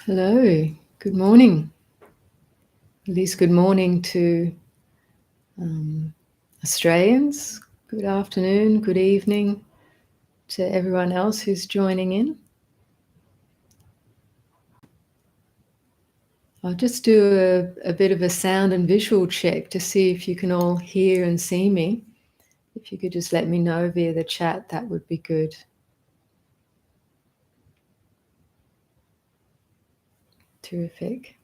Hello, good morning. At least good morning to Australians. Good afternoon, good evening to everyone else who's joining in. I'll just do a bit of a sound and visual check to see if you can all hear and see me. If you could just let me know via the chat, that would be good. Terrific.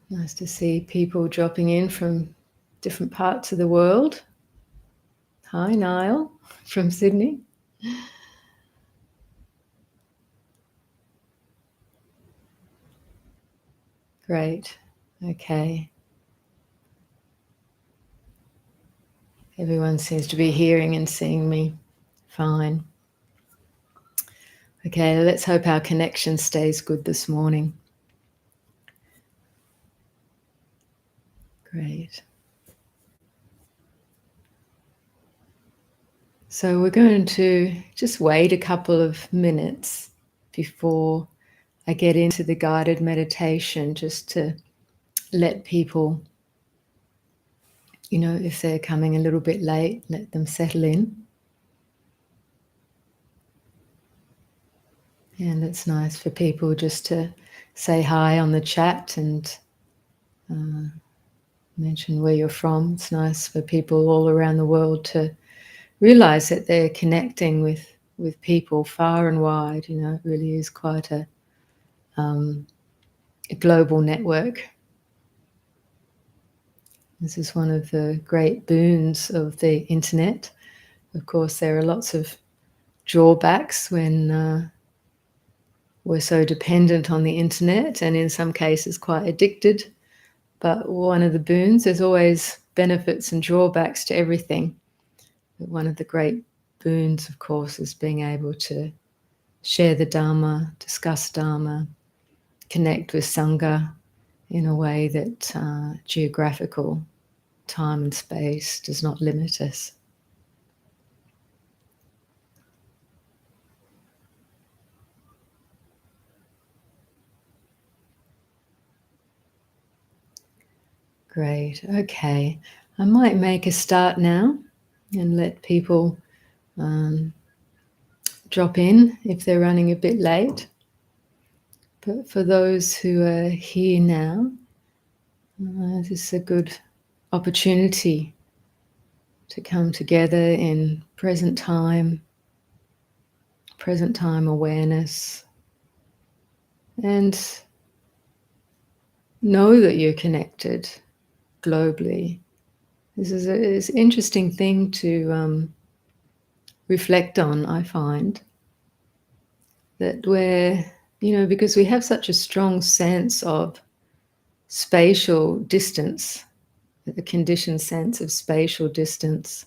Nice to see people dropping in from different parts of the world. Hi, Niall from Sydney. Great. Okay. Everyone seems to be hearing and seeing me fine. Okay, let's hope our connection stays good this morning. Great. So we're going to just wait a couple of minutes before I get into the guided meditation, just to let people, if they're coming a little bit late, let them settle in. And it's nice for people just to say hi on the chat and mention where you're from. It's nice for people all around the world to realize that they're connecting with people far and wide. It really is quite a global network. This is one of the great boons of the internet. Of course, there are lots of drawbacks when we're so dependent on the internet, and in some cases quite addicted. But one of the boons, there's always benefits and drawbacks to everything. But one of the great boons, of course, is being able to share the Dharma, discuss Dharma, connect with Sangha in a way that geographical time and space does not limit us. Great. Okay. I might make a start now and let people drop in if they're running a bit late. But for those who are here now, this is a good opportunity to come together in present time awareness, and know that you're connected globally. This is an interesting thing to reflect on, I find, that because we have such a strong sense of spatial distance, a conditioned sense of spatial distance.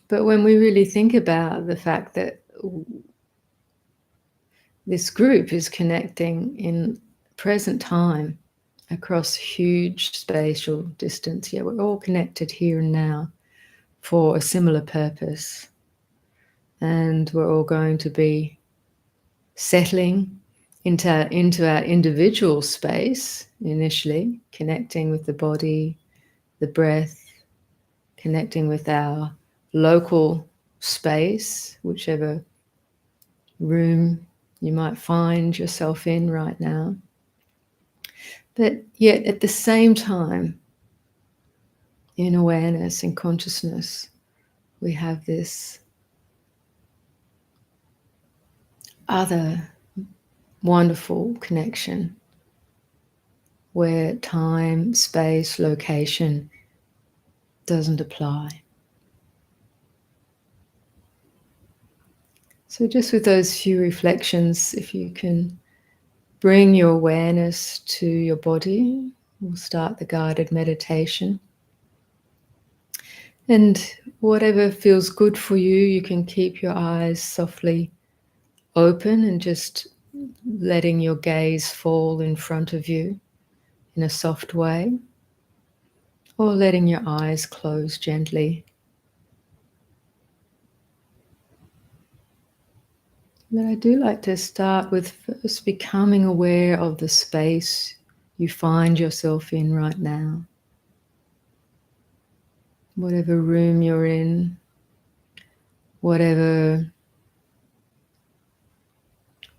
But when we really think about the fact that this group is connecting in present time across huge spatial distance, we're all connected here and now for a similar purpose. And we're all going to be settling into our individual space initially, connecting with the body, the breath, connecting with our local space, whichever room you might find yourself in right now. But yet at the same time, in awareness and consciousness, we have this other wonderful connection where time, space, location doesn't apply. So just with those few reflections, if you can bring your awareness to your body, we'll start the guided meditation. And whatever feels good for you, you can keep your eyes softly open and just letting your gaze fall in front of you in a soft way, or letting your eyes close gently. But I do like to start with first becoming aware of the space you find yourself in right now. Whatever room you're in, whatever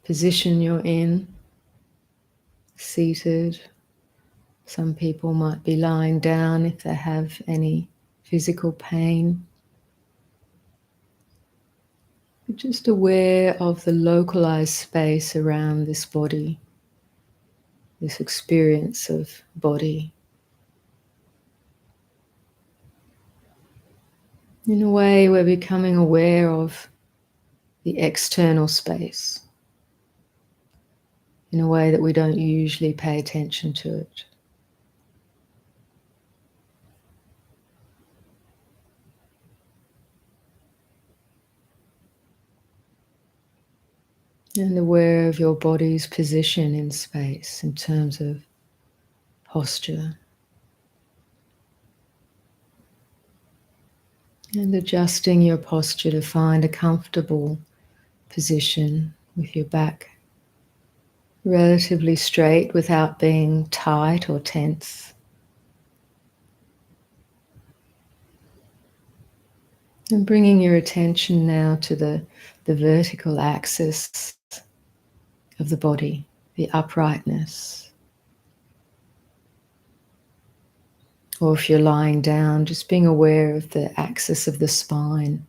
position you're in, seated. Some people might be lying down if they have any physical pain. But just aware of the localized space around this body, this experience of body. In a way, we're becoming aware of the external space in a way that we don't usually pay attention to it. And aware of your body's position in space in terms of posture. And adjusting your posture to find a comfortable position with your back relatively straight without being tight or tense. And bringing your attention now to the vertical axis of the body, the uprightness. Or if you're lying down, just being aware of the axis of the spine,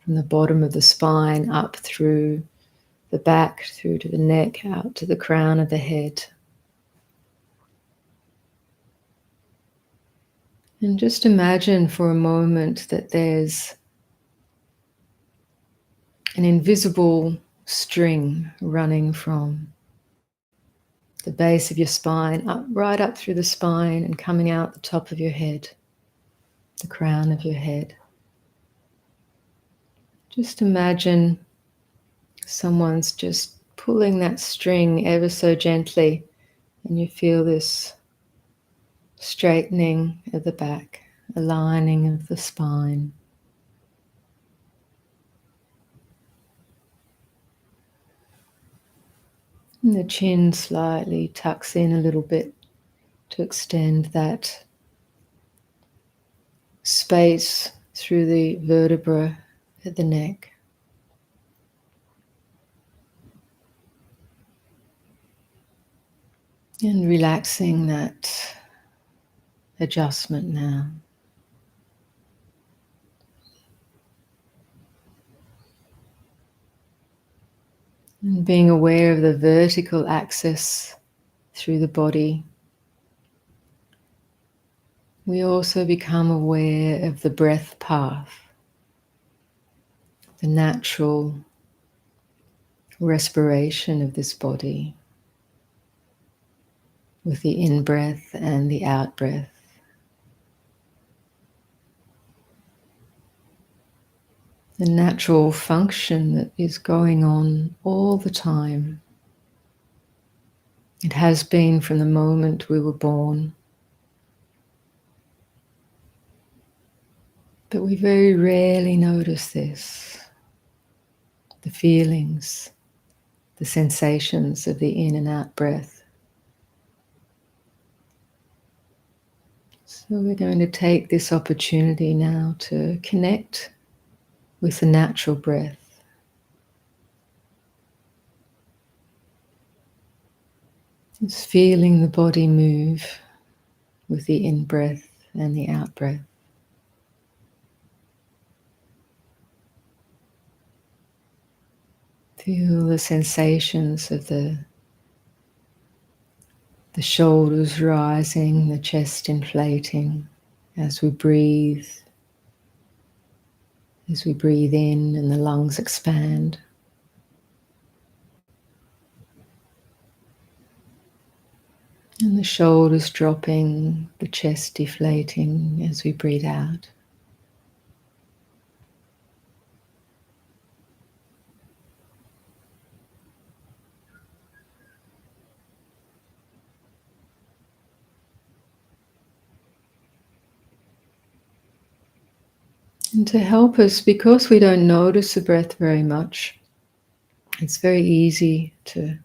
from the bottom of the spine up through the back, through to the neck, out to the crown of the head. And just imagine for a moment that there's an invisible string running from the base of your spine, right up through the spine and coming out the top of your head, the crown of your head. Just imagine someone's just pulling that string ever so gently, and you feel this straightening of the back, aligning of the spine. And the chin slightly tucks in a little bit to extend that space through the vertebra at the neck. And relaxing that adjustment now. And being aware of the vertical axis through the body, we also become aware of the breath path, the natural respiration of this body with the in-breath and the out-breath. The natural function that is going on all the time. It has been from the moment we were born. But we very rarely notice this. The feelings, the sensations of the in and out breath. So we're going to take this opportunity now to connect with the natural breath. Just feeling the body move with the in-breath and the out-breath. Feel the sensations of the shoulders rising, the chest inflating as we breathe. As we breathe in and the lungs expand. And the shoulders dropping, the chest deflating as we breathe out. And to help us, because we don't notice the breath very much, It's very easy to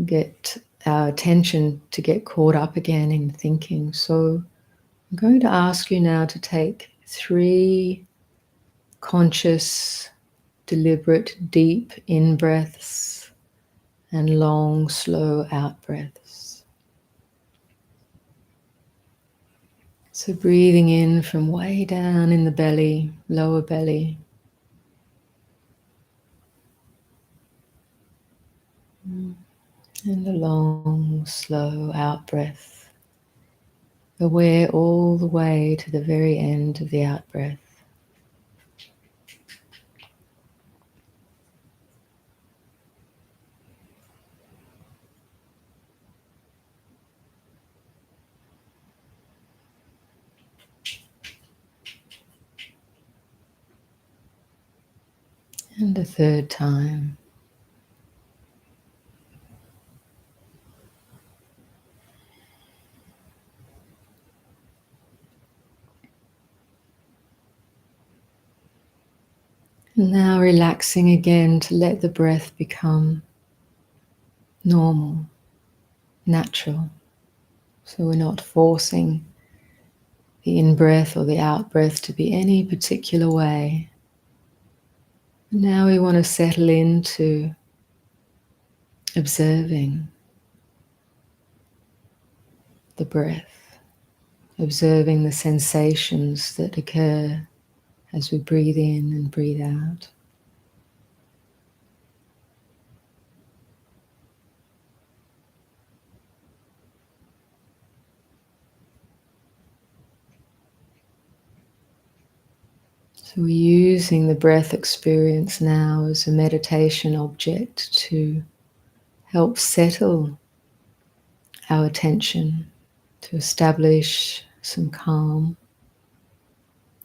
get our attention to get caught up again in thinking. So I'm going to ask you now to take 3 conscious, deliberate, deep in-breaths and long, slow out-breaths. So breathing in from way down in the belly, lower belly. And a long, slow out-breath. Aware all the way to the very end of the out-breath. And a 3rd time. And now relaxing again to let the breath become normal, natural. So we're not forcing the in-breath or the out-breath to be any particular way. Now we want to settle into observing the breath, observing the sensations that occur as we breathe in and breathe out. So we're using the breath experience now as a meditation object to help settle our attention, to establish some calm,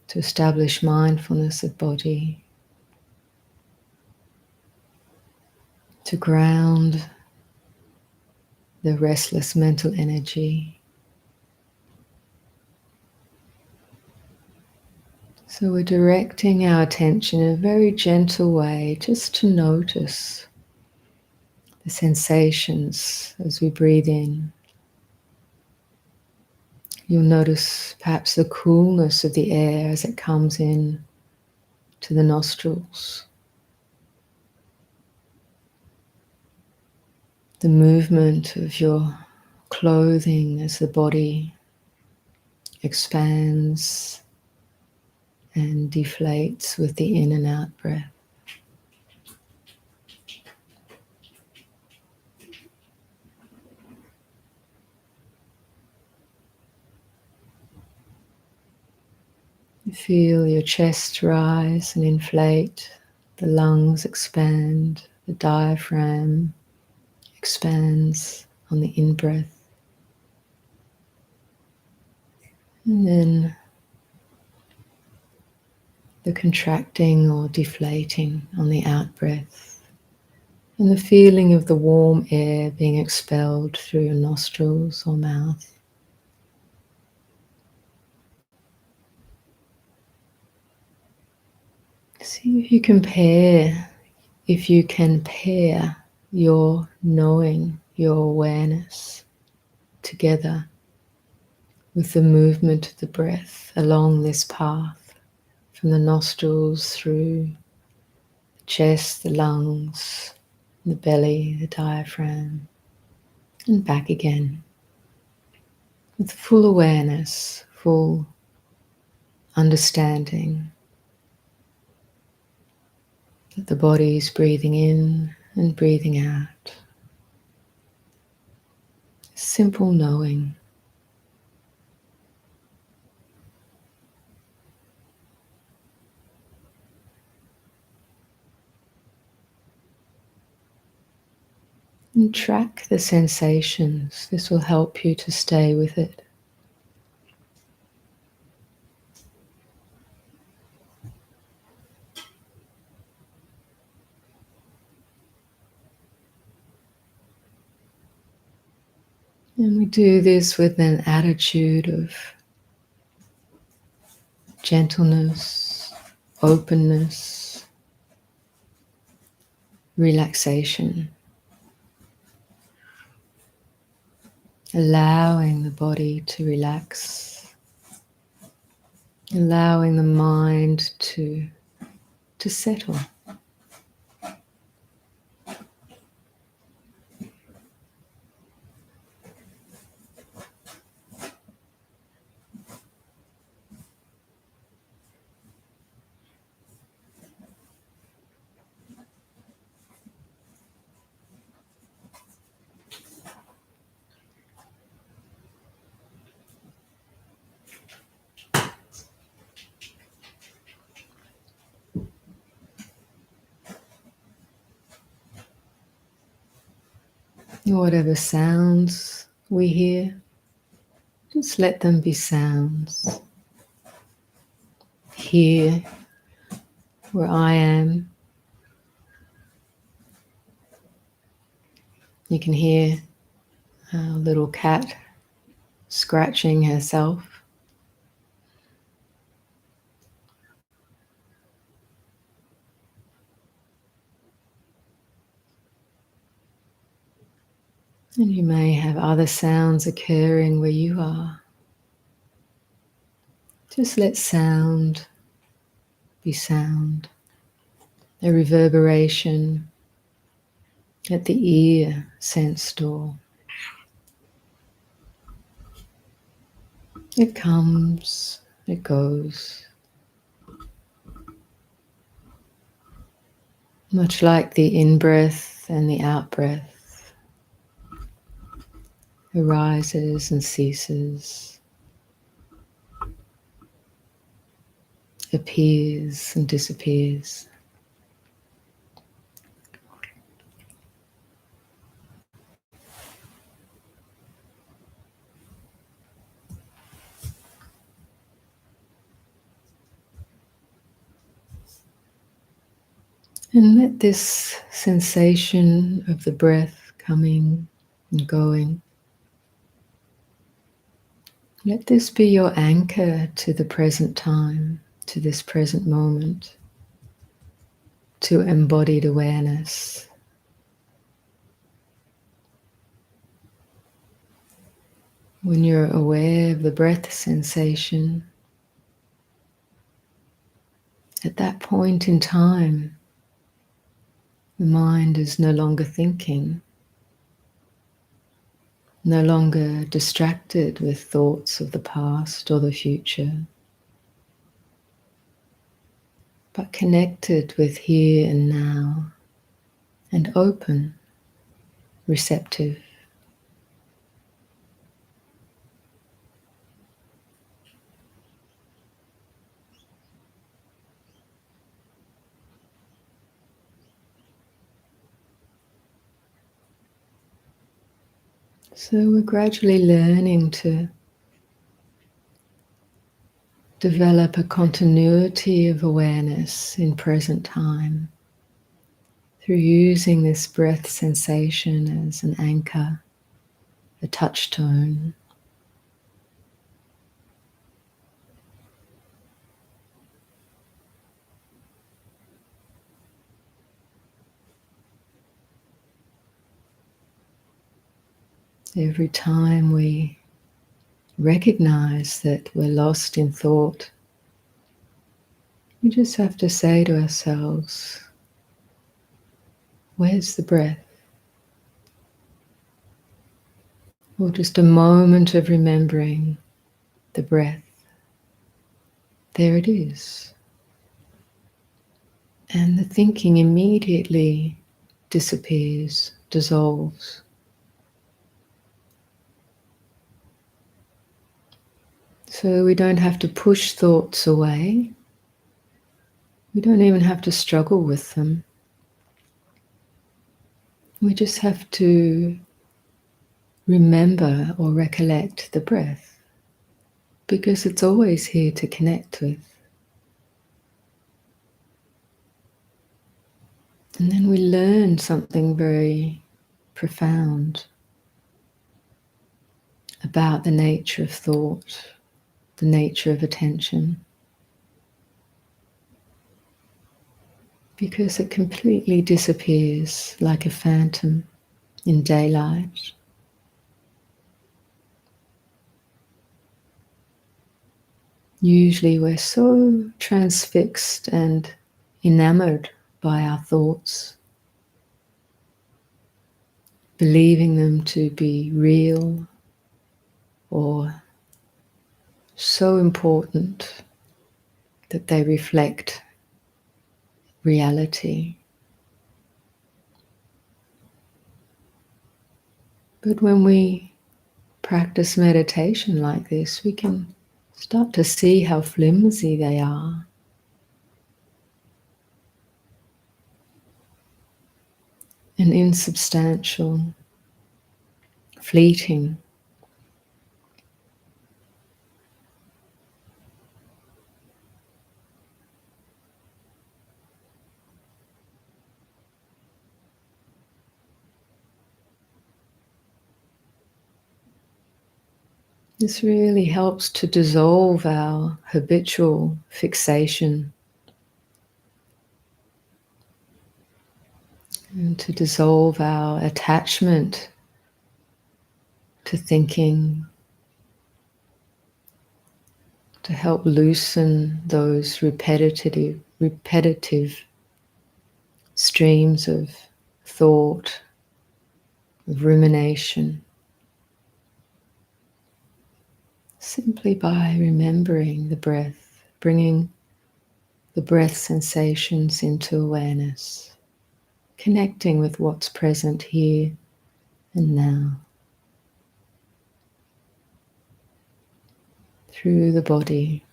to establish mindfulness of body, to ground the restless mental energy. So we're directing our attention in a very gentle way just to notice the sensations as we breathe in. You'll notice perhaps the coolness of the air as it comes in to the nostrils. The movement of your clothing as the body expands and deflates with the in and out breath. You feel your chest rise and inflate, the lungs expand, the diaphragm expands on the in-breath. And then the contracting or deflating on the out-breath. And the feeling of the warm air being expelled through your nostrils or mouth. See if you can pair your knowing, your awareness together with the movement of the breath along this path from the nostrils through the chest, the lungs, the belly, the diaphragm, and back again with full awareness, full understanding that the body is breathing in and breathing out. Simple knowing. And track the sensations. This will help you to stay with it. And we do this with an attitude of gentleness, openness, relaxation, allowing the body to relax, allowing the mind to settle. Whatever sounds we hear, just let them be sounds. Here, where I am, you can hear a little cat scratching herself. And you may have other sounds occurring where you are. Just let sound be sound. A reverberation at the ear sense door. It comes, it goes. Much like the in-breath and the out-breath arises and ceases, appears and disappears. And let this sensation of the breath coming and going, let this be your anchor to the present time, to this present moment, to embodied awareness. When you're aware of the breath sensation, at that point in time, the mind is no longer thinking, no longer distracted with thoughts of the past or the future, but connected with here and now, and open, receptive. So we're gradually learning to develop a continuity of awareness in present time through using this breath sensation as an anchor, a touchstone. Every time we recognize that we're lost in thought, we just have to say to ourselves, where's the breath? Or just a moment of remembering the breath. There it is. And the thinking immediately disappears, dissolves. So we don't have to push thoughts away. We don't even have to struggle with them. We just have to remember or recollect the breath, because it's always here to connect with. And then we learn something very profound about the nature of thought, the nature of attention. because it completely disappears like a phantom in daylight. Usually we're so transfixed and enamored by our thoughts, believing them to be real or so important that they reflect reality. But when we practice meditation like this, we can start to see how flimsy they are. And insubstantial, fleeting. This really helps to dissolve our habitual fixation and to dissolve our attachment to thinking, to help loosen those repetitive streams of thought, of rumination, simply by remembering the breath, bringing the breath sensations into awareness, connecting with what's present here and now, through the body.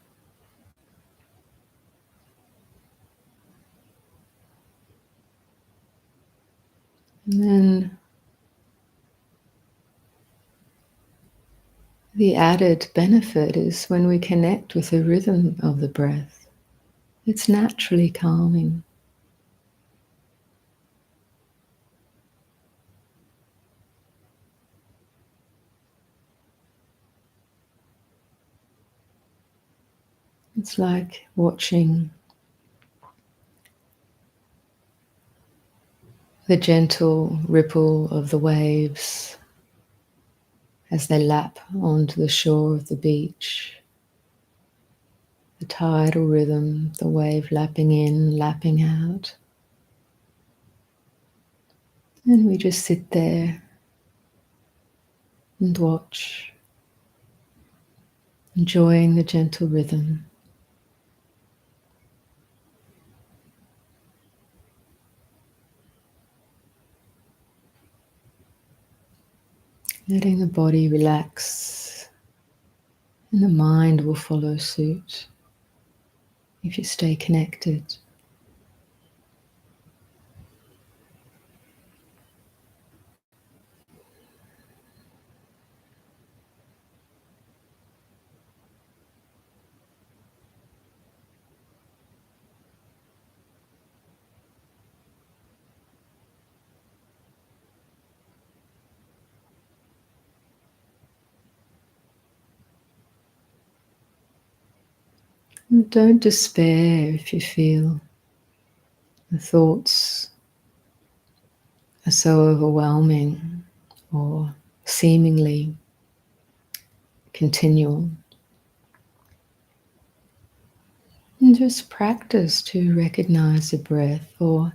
And then the added benefit is when we connect with the rhythm of the breath, it's naturally calming. It's like watching the gentle ripple of the waves as they lap onto the shore of the beach. The tidal rhythm, the wave lapping in, lapping out. And we just sit there and watch, enjoying the gentle rhythm. Letting the body relax, and the mind will follow suit if you stay connected. And don't despair if you feel the thoughts are so overwhelming or seemingly continual. And just practice to recognize the breath, or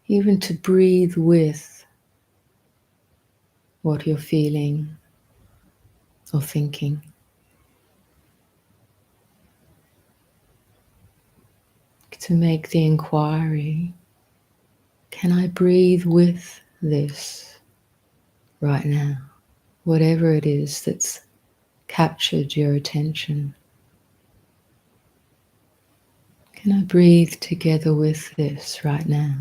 even to breathe with what you're feeling or thinking. To make the inquiry, can I breathe with this right now? Whatever it is that's captured your attention. Can I breathe together with this right now?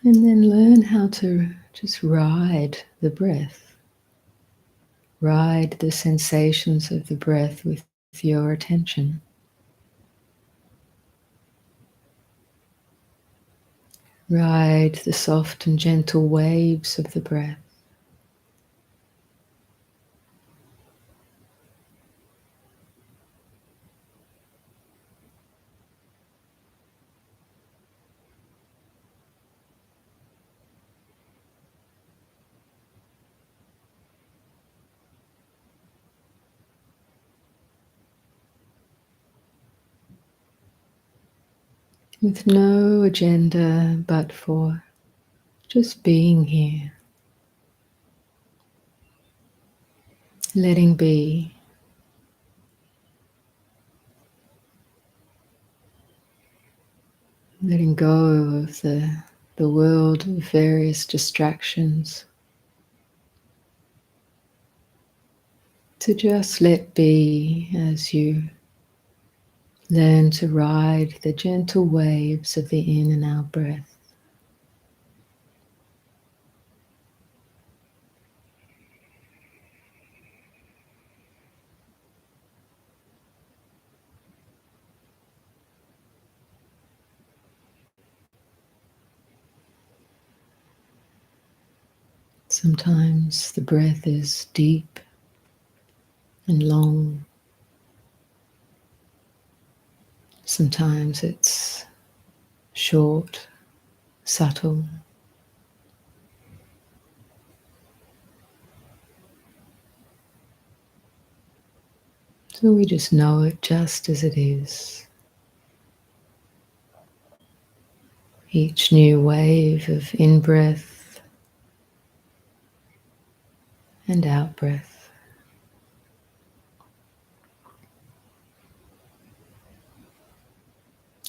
And then learn how to just ride the breath. Ride the sensations of the breath with your attention. Ride the soft and gentle waves of the breath. With no agenda but for just being here, letting be, letting go of the world of various distractions, to just let be as you learn to ride the gentle waves of the in and out breath. Sometimes the breath is deep and long. Sometimes it's short, subtle. So we just know it just as it is. Each new wave of in-breath and out-breath.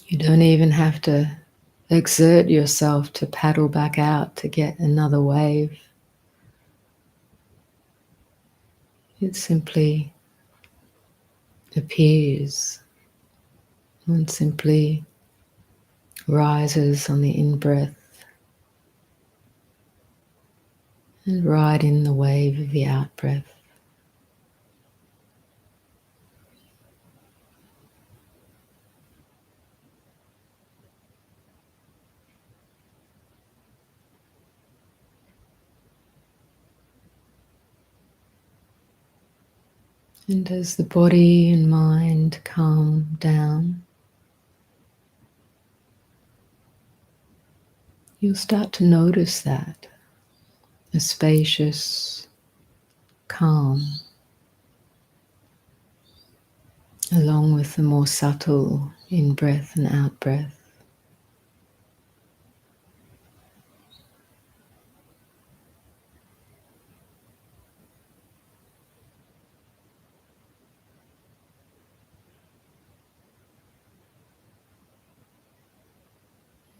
You don't even have to exert yourself to paddle back out to get another wave. It simply appears and simply rises on the in-breath and ride in the wave of the out-breath. And as the body and mind calm down, you'll start to notice that a spacious calm, along with the more subtle in-breath and out-breath.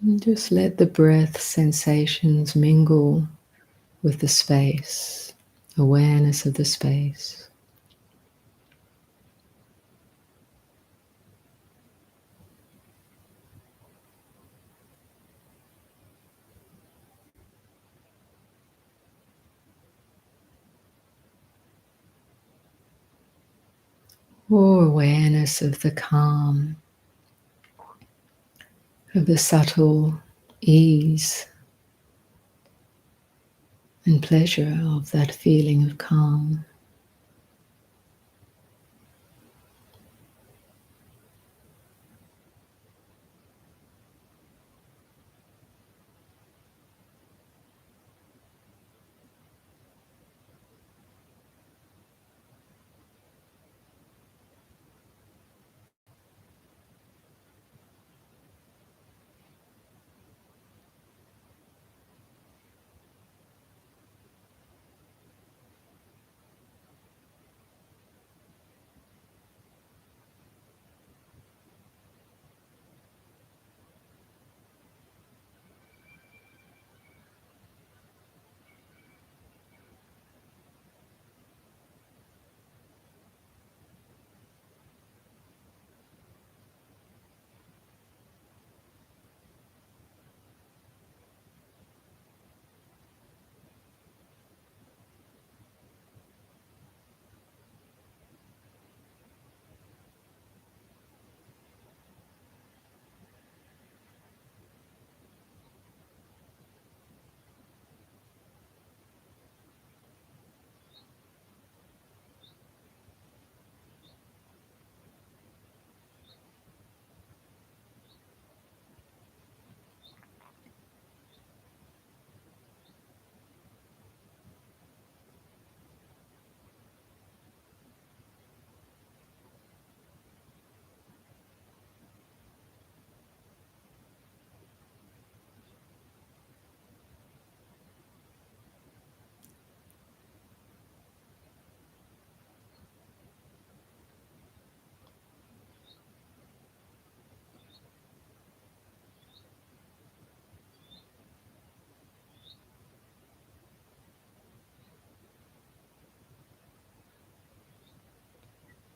And just let the breath sensations mingle with the space, awareness of the space. Or awareness of the calm, of the subtle ease and pleasure of that feeling of calm.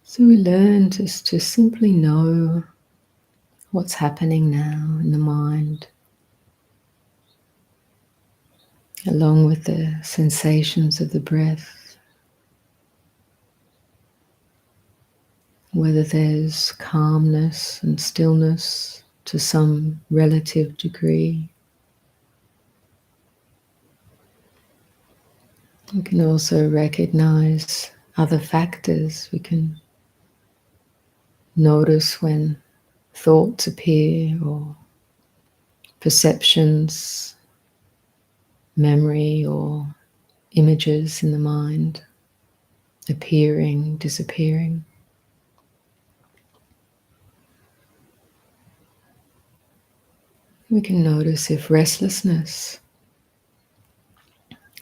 So we learn just to simply know what's happening now in the mind, along with the sensations of the breath, whether there's calmness and stillness to some relative degree. We can also recognize other factors. We can notice when thoughts appear or perceptions, memory or images in the mind appearing, disappearing. We can notice if restlessness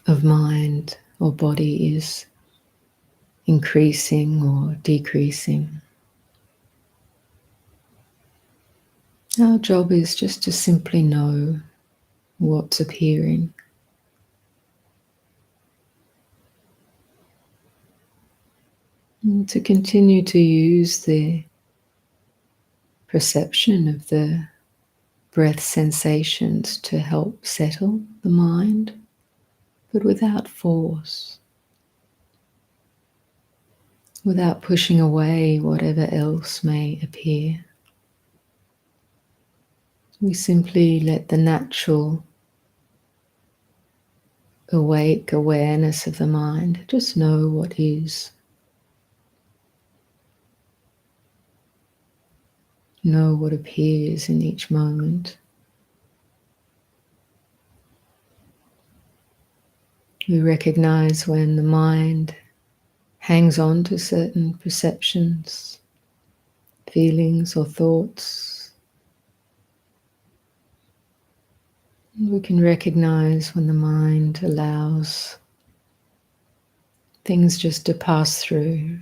of mind or body is increasing or decreasing. Our job is just to simply know what's appearing. And to continue to use the perception of the breath sensations to help settle the mind, but without force, without pushing away whatever else may appear. We simply let the natural awake awareness of the mind just know what is. Know what appears in each moment. We recognize when the mind hangs on to certain perceptions, feelings or thoughts. And we can recognize when the mind allows things just to pass through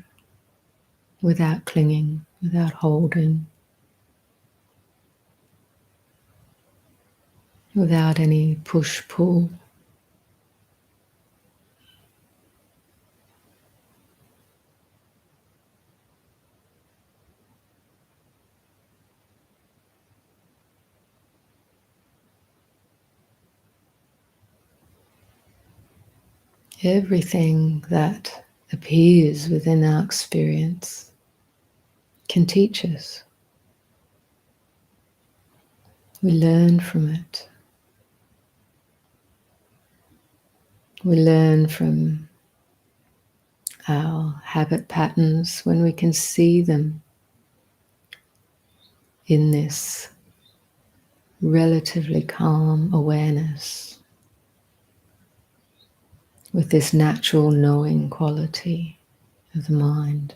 without clinging, without holding, without any push-pull. Everything that appears within our experience can teach us. We learn from it. We learn from our habit patterns when we can see them in this relatively calm awareness, with this natural knowing quality of the mind.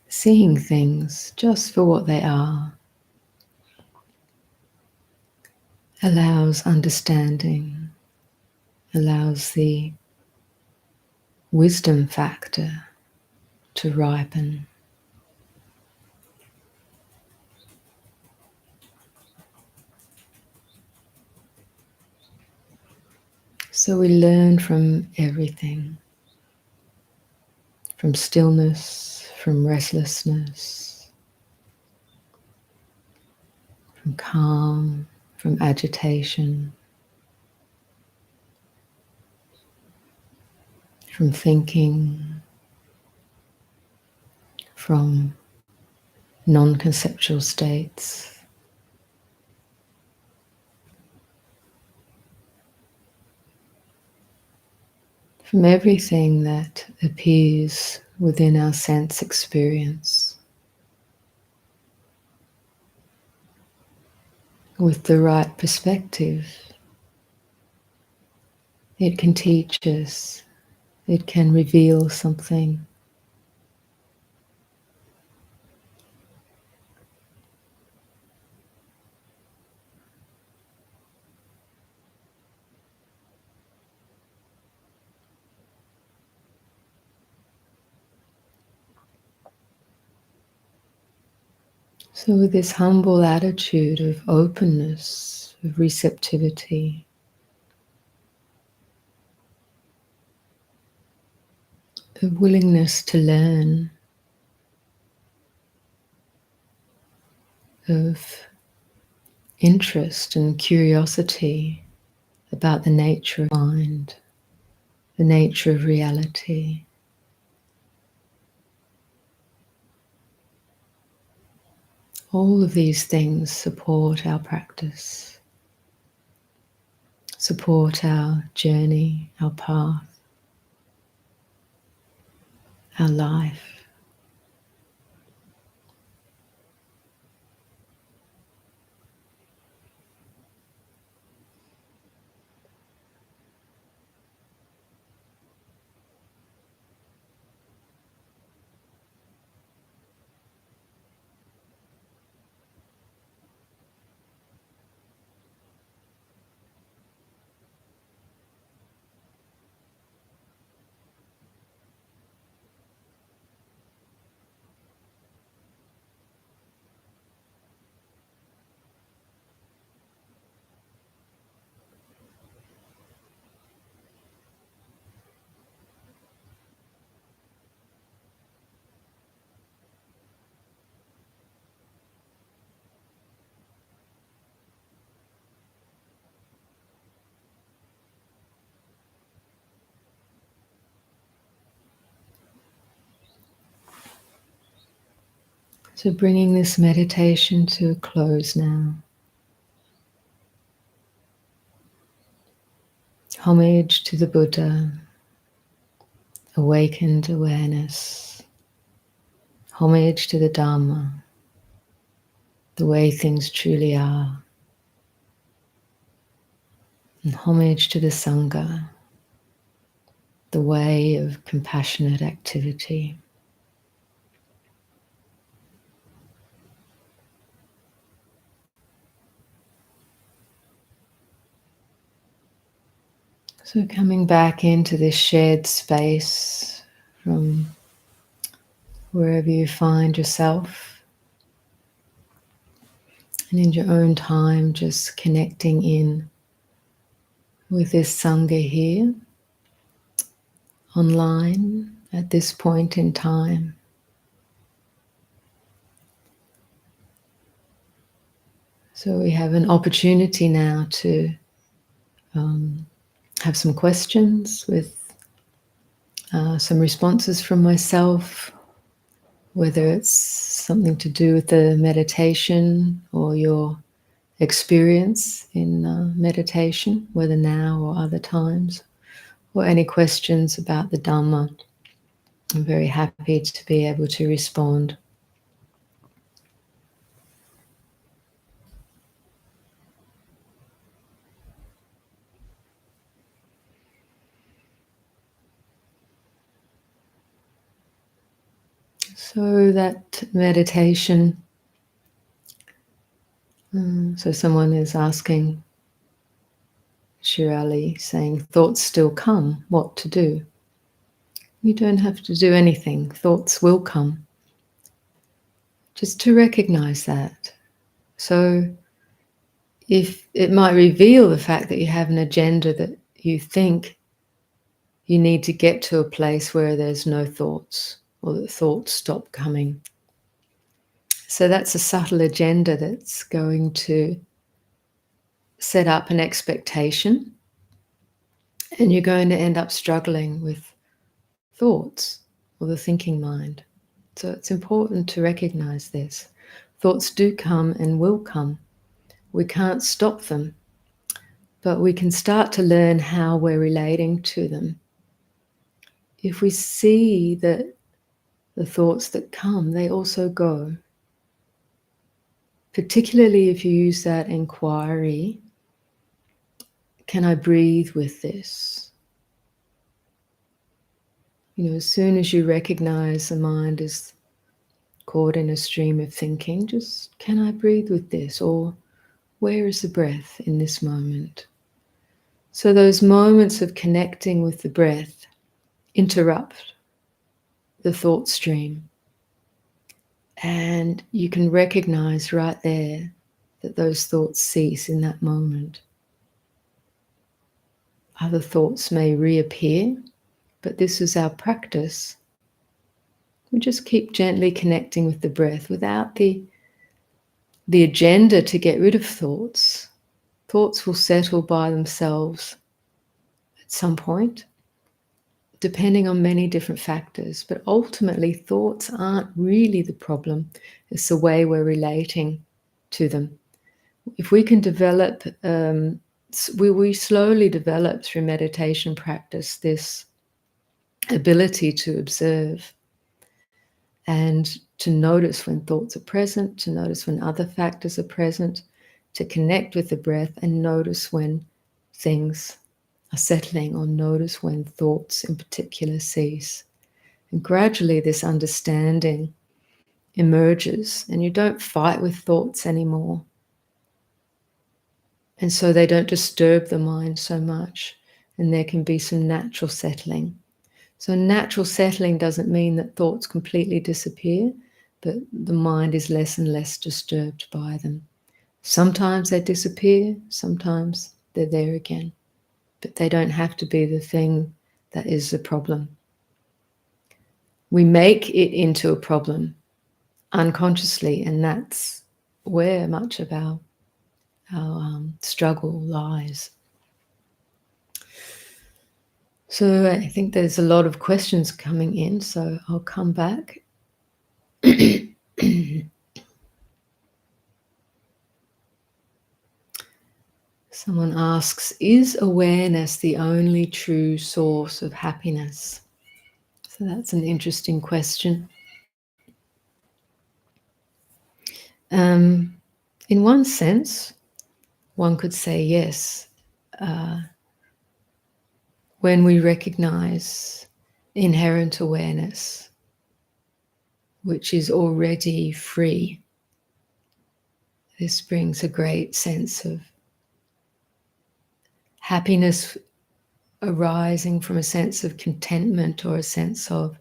Seeing things just for what they are allows understanding, allows the wisdom factor to ripen. So we learn from everything, from stillness, from restlessness, from calm, from agitation, from thinking, from non-conceptual states. From everything that appears within our sense experience. With the right perspective, it can teach us, it can reveal something. So with this humble attitude of openness, of receptivity, a willingness to learn, of interest and curiosity about the nature of mind, the nature of reality. All of these things support our practice, support our journey, our path, our life. So bringing this meditation to a close now. Homage to the Buddha, awakened awareness. Homage to the Dharma, the way things truly are. And homage to the Sangha, the way of compassionate activity. So coming back into this shared space from wherever you find yourself, and in your own time just connecting in with this Sangha here, online at this point in time. So we have an opportunity now to have some questions with some responses from myself, whether it's something to do with the meditation or your experience in meditation, whether now or other times, or any questions about the Dhamma. I'm very happy to be able to respond. So that meditation, so someone is asking, Shirali, saying, thoughts still come, what to do? You don't have to do anything, thoughts will come. Just to recognize that. So if it might reveal the fact that you have an agenda that you think you need to get to a place where there's no thoughts, or that thoughts stop coming. So that's a subtle agenda that's going to set up an expectation, and you're going to end up struggling with thoughts or the thinking mind. So it's important to recognize this. Thoughts do come and will come. We can't stop them, but we can start to learn how we're relating to them. If we see that the thoughts that come, they also go. Particularly if you use that inquiry, can I breathe with this? You know, as soon as you recognize the mind is caught in a stream of thinking, just, can I breathe with this? Or where is the breath in this moment? So those moments of connecting with the breath interrupt the thought stream. And you can recognize right there that those thoughts cease in that moment. Other thoughts may reappear, but this is our practice. We just keep gently connecting with the breath without the agenda to get rid of thoughts. Thoughts will settle by themselves at some point, depending on many different factors. But ultimately, thoughts aren't really the problem. It's the way we're relating to them. If we can develop, we slowly develop through meditation practice this ability to observe and to notice when thoughts are present, to notice when other factors are present, to connect with the breath and notice when things are settling, or notice when thoughts in particular cease. And gradually this understanding emerges, and you don't fight with thoughts anymore. And so they don't disturb the mind so much, and there can be some natural settling. So natural settling doesn't mean that thoughts completely disappear, but the mind is less and less disturbed by them. Sometimes they disappear, sometimes they're there again, but they don't have to be the thing that is the problem. We make it into a problem unconsciously, and that's where much of our struggle lies. So I think there's a lot of questions coming in, so I'll come back. Someone asks, is awareness the only true source of happiness? So that's an interesting question. In one sense, one could say yes. When we recognize inherent awareness, which is already free, this brings a great sense of happiness arising from a sense of contentment or a sense of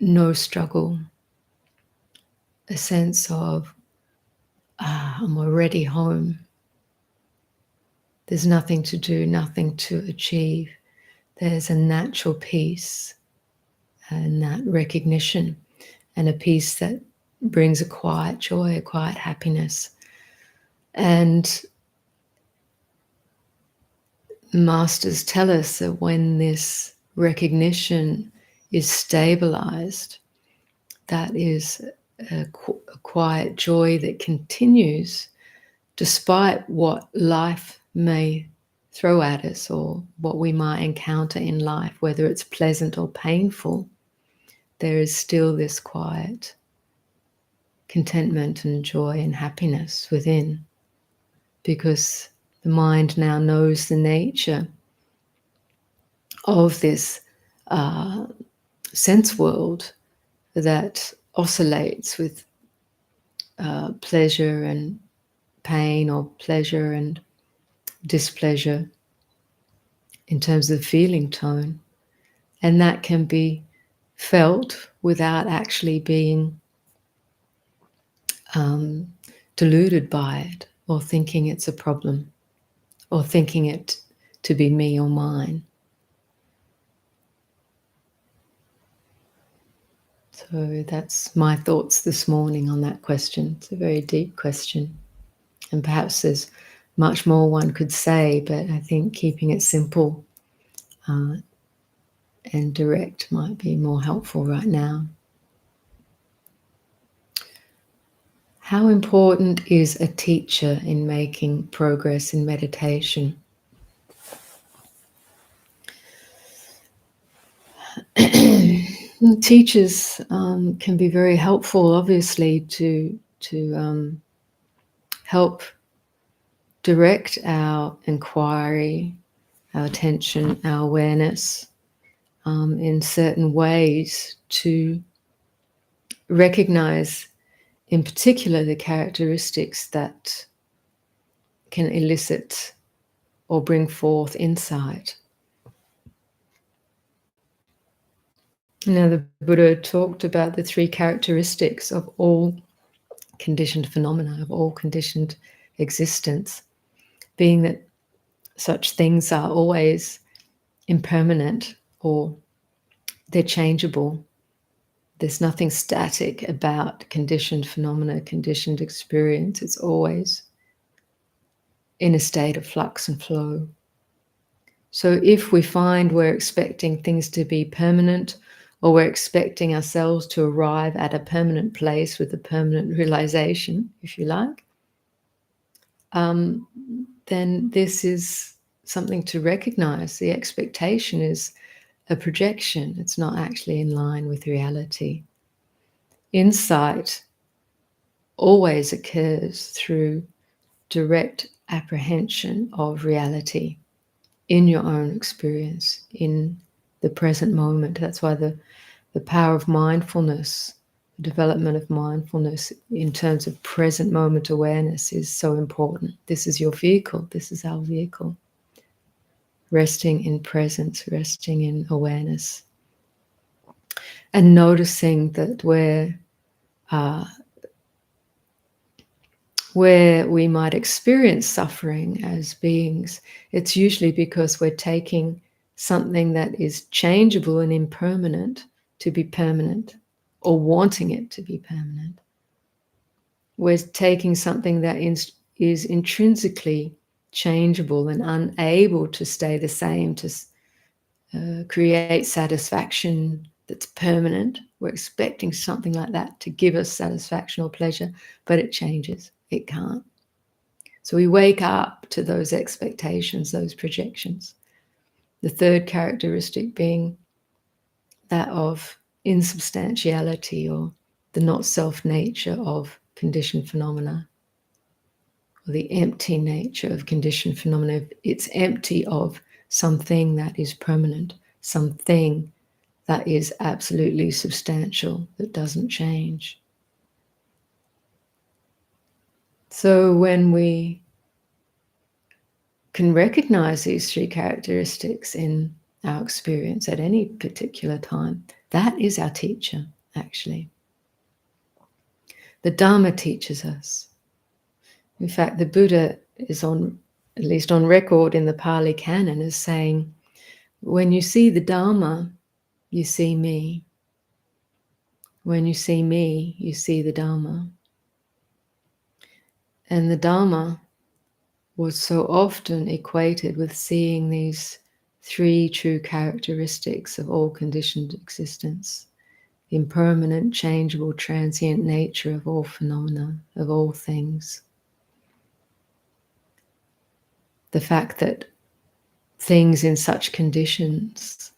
no struggle, a sense of, I'm already home. There's nothing to do, nothing to achieve. There's a natural peace and that recognition, and a peace that brings a quiet joy, a quiet happiness. And masters tell us that when this recognition is stabilized, that is a quiet joy that continues despite what life may throw at us or what we might encounter in life, whether it's pleasant or painful. There is still this quiet contentment and joy and happiness within, because the mind now knows the nature of this sense world that oscillates with pleasure and pain, or pleasure and displeasure in terms of feeling tone. And that can be felt without actually being deluded by it, or thinking it's a problem, or thinking it to be me or mine. So that's my thoughts this morning on that question. It's a very deep question. And perhaps there's much more one could say, but I think keeping it simple and direct might be more helpful right now. How important is a teacher in making progress in meditation? Teachers can be very helpful, obviously, to help direct our inquiry, our attention, our awareness in certain ways, to recognize in particular the characteristics that can elicit or bring forth insight. Now, the Buddha talked about the three characteristics of all conditioned phenomena, of all conditioned existence, being that such things are always impermanent, or they're changeable. There's nothing static about conditioned phenomena, conditioned experience. It's always in a state of flux and flow. So if we find we're expecting things to be permanent, or we're expecting ourselves to arrive at a permanent place with a permanent realization, if you like, then this is something to recognize. The expectation is a projection. It's not actually in line with reality. Insight always occurs through direct apprehension of reality in your own experience, in the present moment. That's why the power of mindfulness, the development of mindfulness in terms of present moment awareness is so important. This is your vehicle. This is our vehicle. Resting in presence, resting in awareness. And noticing that where we might experience suffering as beings, it's usually because we're taking something that is changeable and impermanent to be permanent, or wanting it to be permanent. We're taking something that is intrinsically changeable and unable to stay the same, to create satisfaction that's permanent. We're expecting something like that to give us satisfaction or pleasure, but it changes. It can't. So we wake up to those expectations, those projections. The third characteristic being that of insubstantiality, or the not-self nature of conditioned phenomena, or the empty nature of conditioned phenomena. It's empty of something that is permanent, something that is absolutely substantial, that doesn't change. So when we can recognize these three characteristics in our experience at any particular time, that is our teacher, actually. The Dharma teaches us. In fact, the Buddha is on, at least on record in the Pali Canon, as saying, when you see the Dharma, you see me. When you see me, you see the Dharma. And the Dharma was so often equated with seeing these three true characteristics of all conditioned existence: the impermanent, changeable, transient nature of all phenomena, of all things. The fact that things in such conditions,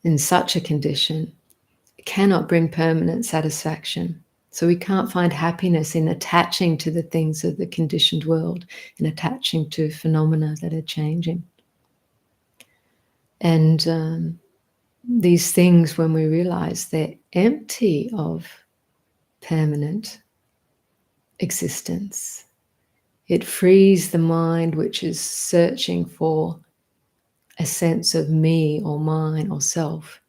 in such a condition, cannot bring permanent satisfaction. So we can't find happiness in attaching to the things of the conditioned world, in attaching to phenomena that are changing. And these things, when we realize they're empty of permanent existence, it frees the mind, which is searching for a sense of me or mine or self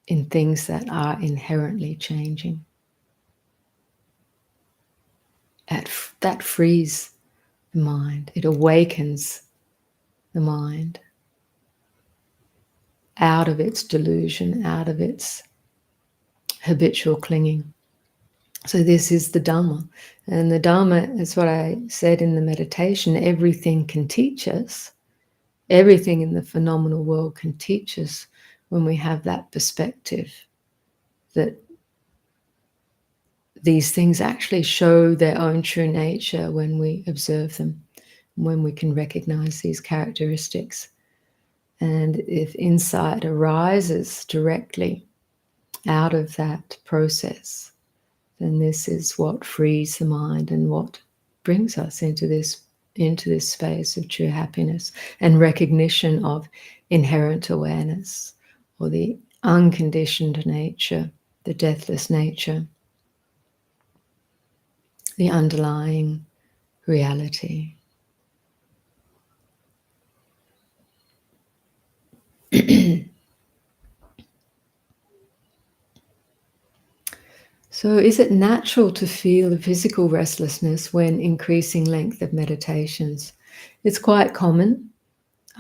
in things that are inherently changing. That frees the mind. It awakens the mind out of its delusion, out of its habitual clinging. So this is the Dharma. And the Dharma is what I said in the meditation. Everything can teach us. Everything in the phenomenal world can teach us when we have that perspective that these things actually show their own true nature when we observe them, when we can recognize these characteristics. And if insight arises directly out of that process, then this is what frees the mind and what brings us into this space of true happiness and recognition of inherent awareness, or the unconditioned nature, the deathless nature, the underlying reality. So is it natural to feel a physical restlessness when increasing length of meditations? It's quite common.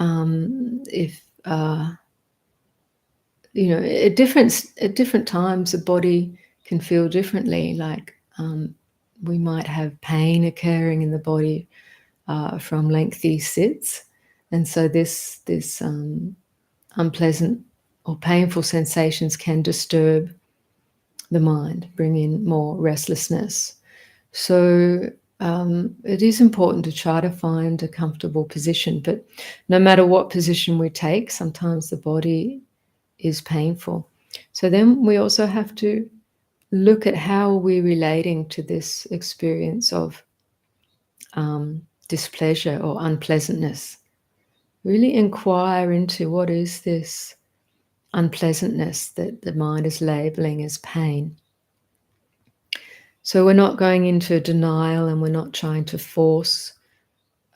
If at different times, the body can feel differently. Like we might have pain occurring in the body from lengthy sits, and so this unpleasant or painful sensations can disturb the mind, bring in more restlessness. So it is important to try to find a comfortable position, but no matter what position we take, sometimes the body is painful. So then we also have to look at how we're relating to this experience of displeasure or unpleasantness. Really inquire into what is this unpleasantness that the mind is labeling as pain. So we're not going into denial, and we're not trying to force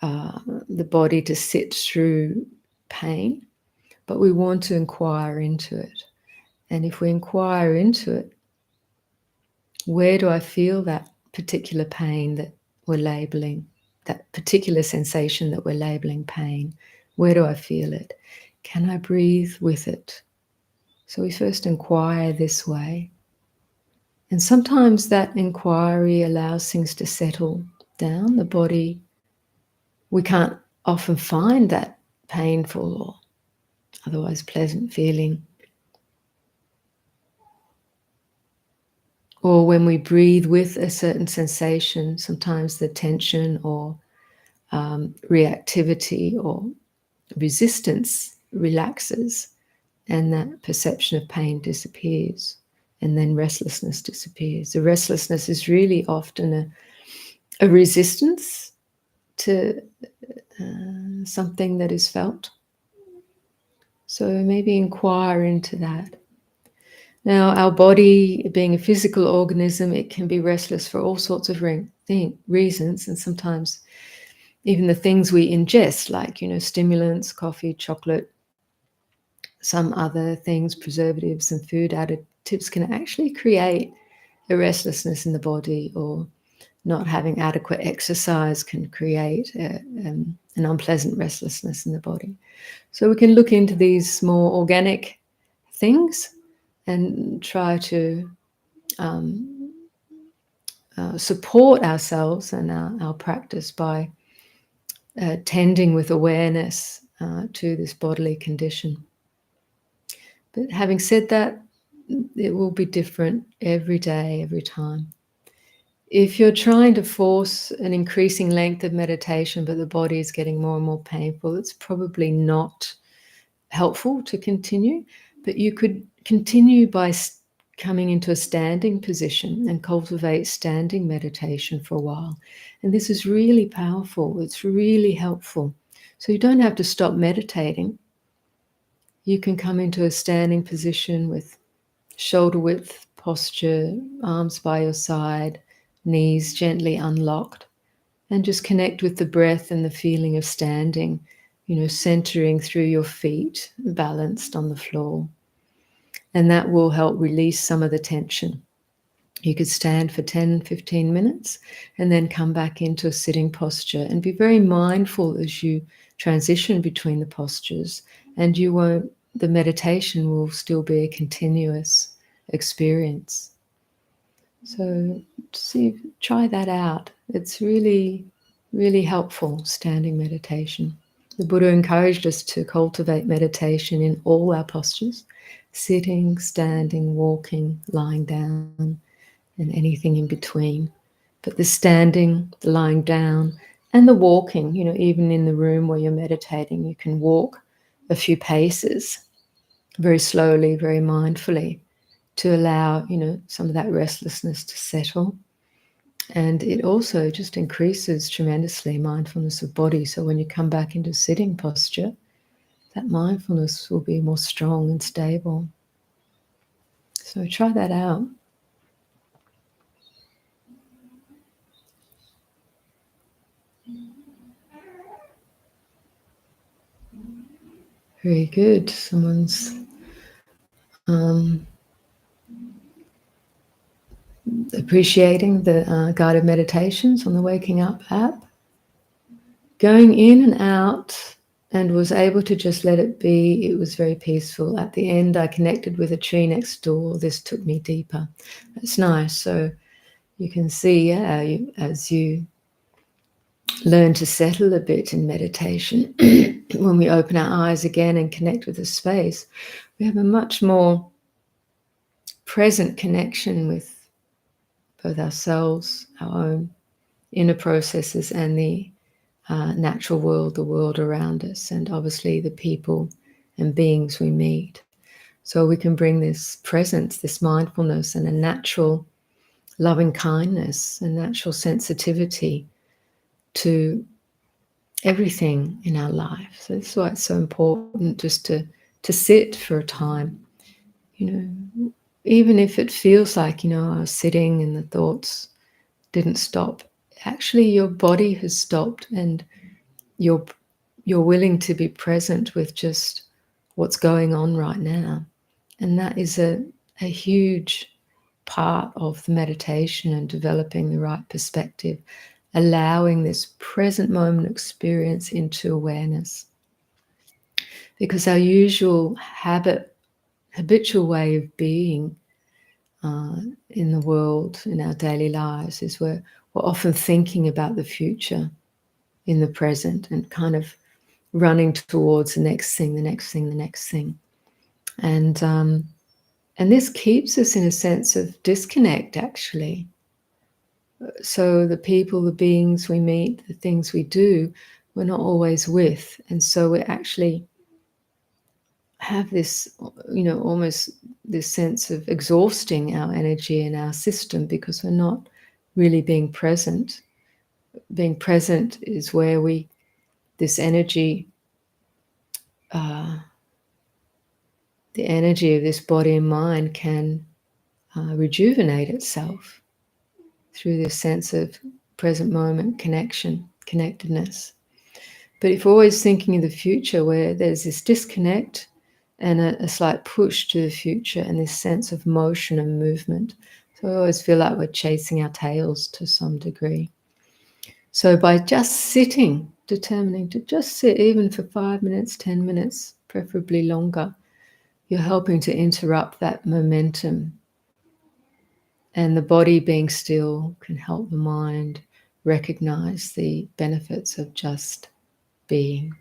the body to sit through pain, but we want to inquire into it. And if we inquire into it, where do I feel that particular pain that we're labeling, that particular sensation that we're labeling pain? Where do I feel it? Can I breathe with it? So we first inquire this way. And sometimes that inquiry allows things to settle down. The body, we can't often find that painful or otherwise pleasant feeling. Or when we breathe with a certain sensation, sometimes the tension or reactivity or resistance relaxes, and that perception of pain disappears, and then restlessness disappears. The restlessness is really often a resistance to something that is felt. So maybe inquire into that. Now, our body, being a physical organism, it can be restless for all sorts of reasons, and sometimes even the things we ingest, like, stimulants, coffee, chocolate, some other things, preservatives and food additives, can actually create a restlessness in the body, or not having adequate exercise can create an unpleasant restlessness in the body. So we can look into these more organic things and try to support ourselves and our practice by tending with awareness to this bodily condition. But having said that, it will be different every day, every time. If you're trying to force an increasing length of meditation, but the body is getting more and more painful, it's probably not helpful to continue. But you could continue by coming into a standing position and cultivate standing meditation for a while. And this is really powerful. It's really helpful. So you don't have to stop meditating. You can come into a standing position with shoulder width posture, arms by your side, knees gently unlocked, and just connect with the breath and the feeling of standing, centering through your feet, balanced on the floor. And that will help release some of the tension. You could stand for 10, 15 minutes and then come back into a sitting posture, and be very mindful as you transition between the postures, and the meditation will still be a continuous experience. So try that out. It's really, really helpful, standing meditation. The Buddha encouraged us to cultivate meditation in all our postures: sitting, standing, walking, lying down, and anything in between. But the standing, the lying down, and the walking, even in the room where you're meditating, you can walk a few paces very slowly, very mindfully, to allow, some of that restlessness to settle. And it also just increases tremendously mindfulness of body. So when you come back into sitting posture, that mindfulness will be more strong and stable. So try that out. Very good. Someone's appreciating the guided meditations on the Waking Up app. Going in and out and was able to just let it be. It was very peaceful. At the end, I connected with a tree next door. This took me deeper. It's nice. So you can see, as you learn to settle a bit in meditation, when we open our eyes again and connect with the space, we have a much more present connection with both ourselves, our own inner processes, and the natural world, the world around us, and obviously the people and beings we meet. So we can bring this presence, this mindfulness, and a natural loving kindness, a natural sensitivity to everything in our life. So that's why it's so important just to sit for a time, even if it feels like, I was sitting and the thoughts didn't stop. Actually, your body has stopped, and you're willing to be present with just what's going on right now. And that is a huge part of the meditation and developing the right perspective, allowing this present moment experience into awareness. Because our usual habitual way of being in the world, in our daily lives, is we're often thinking about the future in the present and kind of running towards the next thing, the next thing, the next thing. And this keeps us in a sense of disconnect, actually. So the people, the beings we meet, the things we do, we're not always with. And so we actually have this, almost this sense of exhausting our energy and our system because we're not really being present. Being present is where this energy, the energy of this body and mind can rejuvenate itself through this sense of present moment connection, connectedness. But if we're always thinking of the future, where there's this disconnect and a slight push to the future and this sense of motion and movement, so I always feel like we're chasing our tails to some degree. So by just sitting, determining to just sit even for 5 minutes, 10 minutes, preferably longer, you're helping to interrupt that momentum. And the body being still can help the mind recognize the benefits of just being,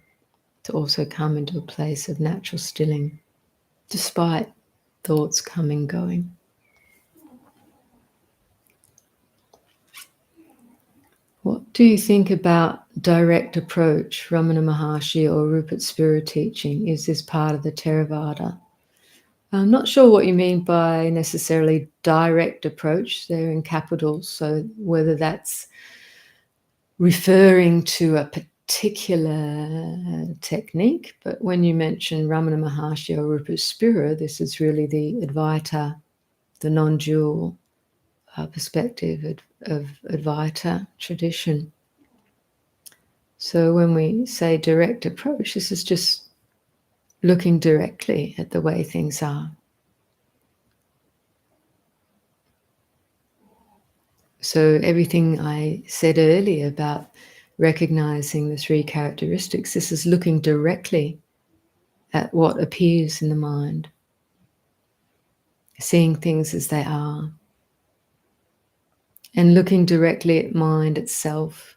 to also come into a place of natural stilling, despite thoughts coming, going. What do you think about direct approach, Ramana Maharshi or Rupert's spirit teaching? Is this part of the Theravada? I'm not sure what you mean by necessarily direct approach. They're in capitals, so whether that's referring to a particular technique, but when you mention Ramana Maharshi or Rupa Spira, this is really the Advaita, the non-dual perspective of Advaita tradition. So when we say direct approach, this is just looking directly at the way things are. So everything I said earlier about recognizing the three characteristics, this is looking directly at what appears in the mind, seeing things as they are, and looking directly at mind itself.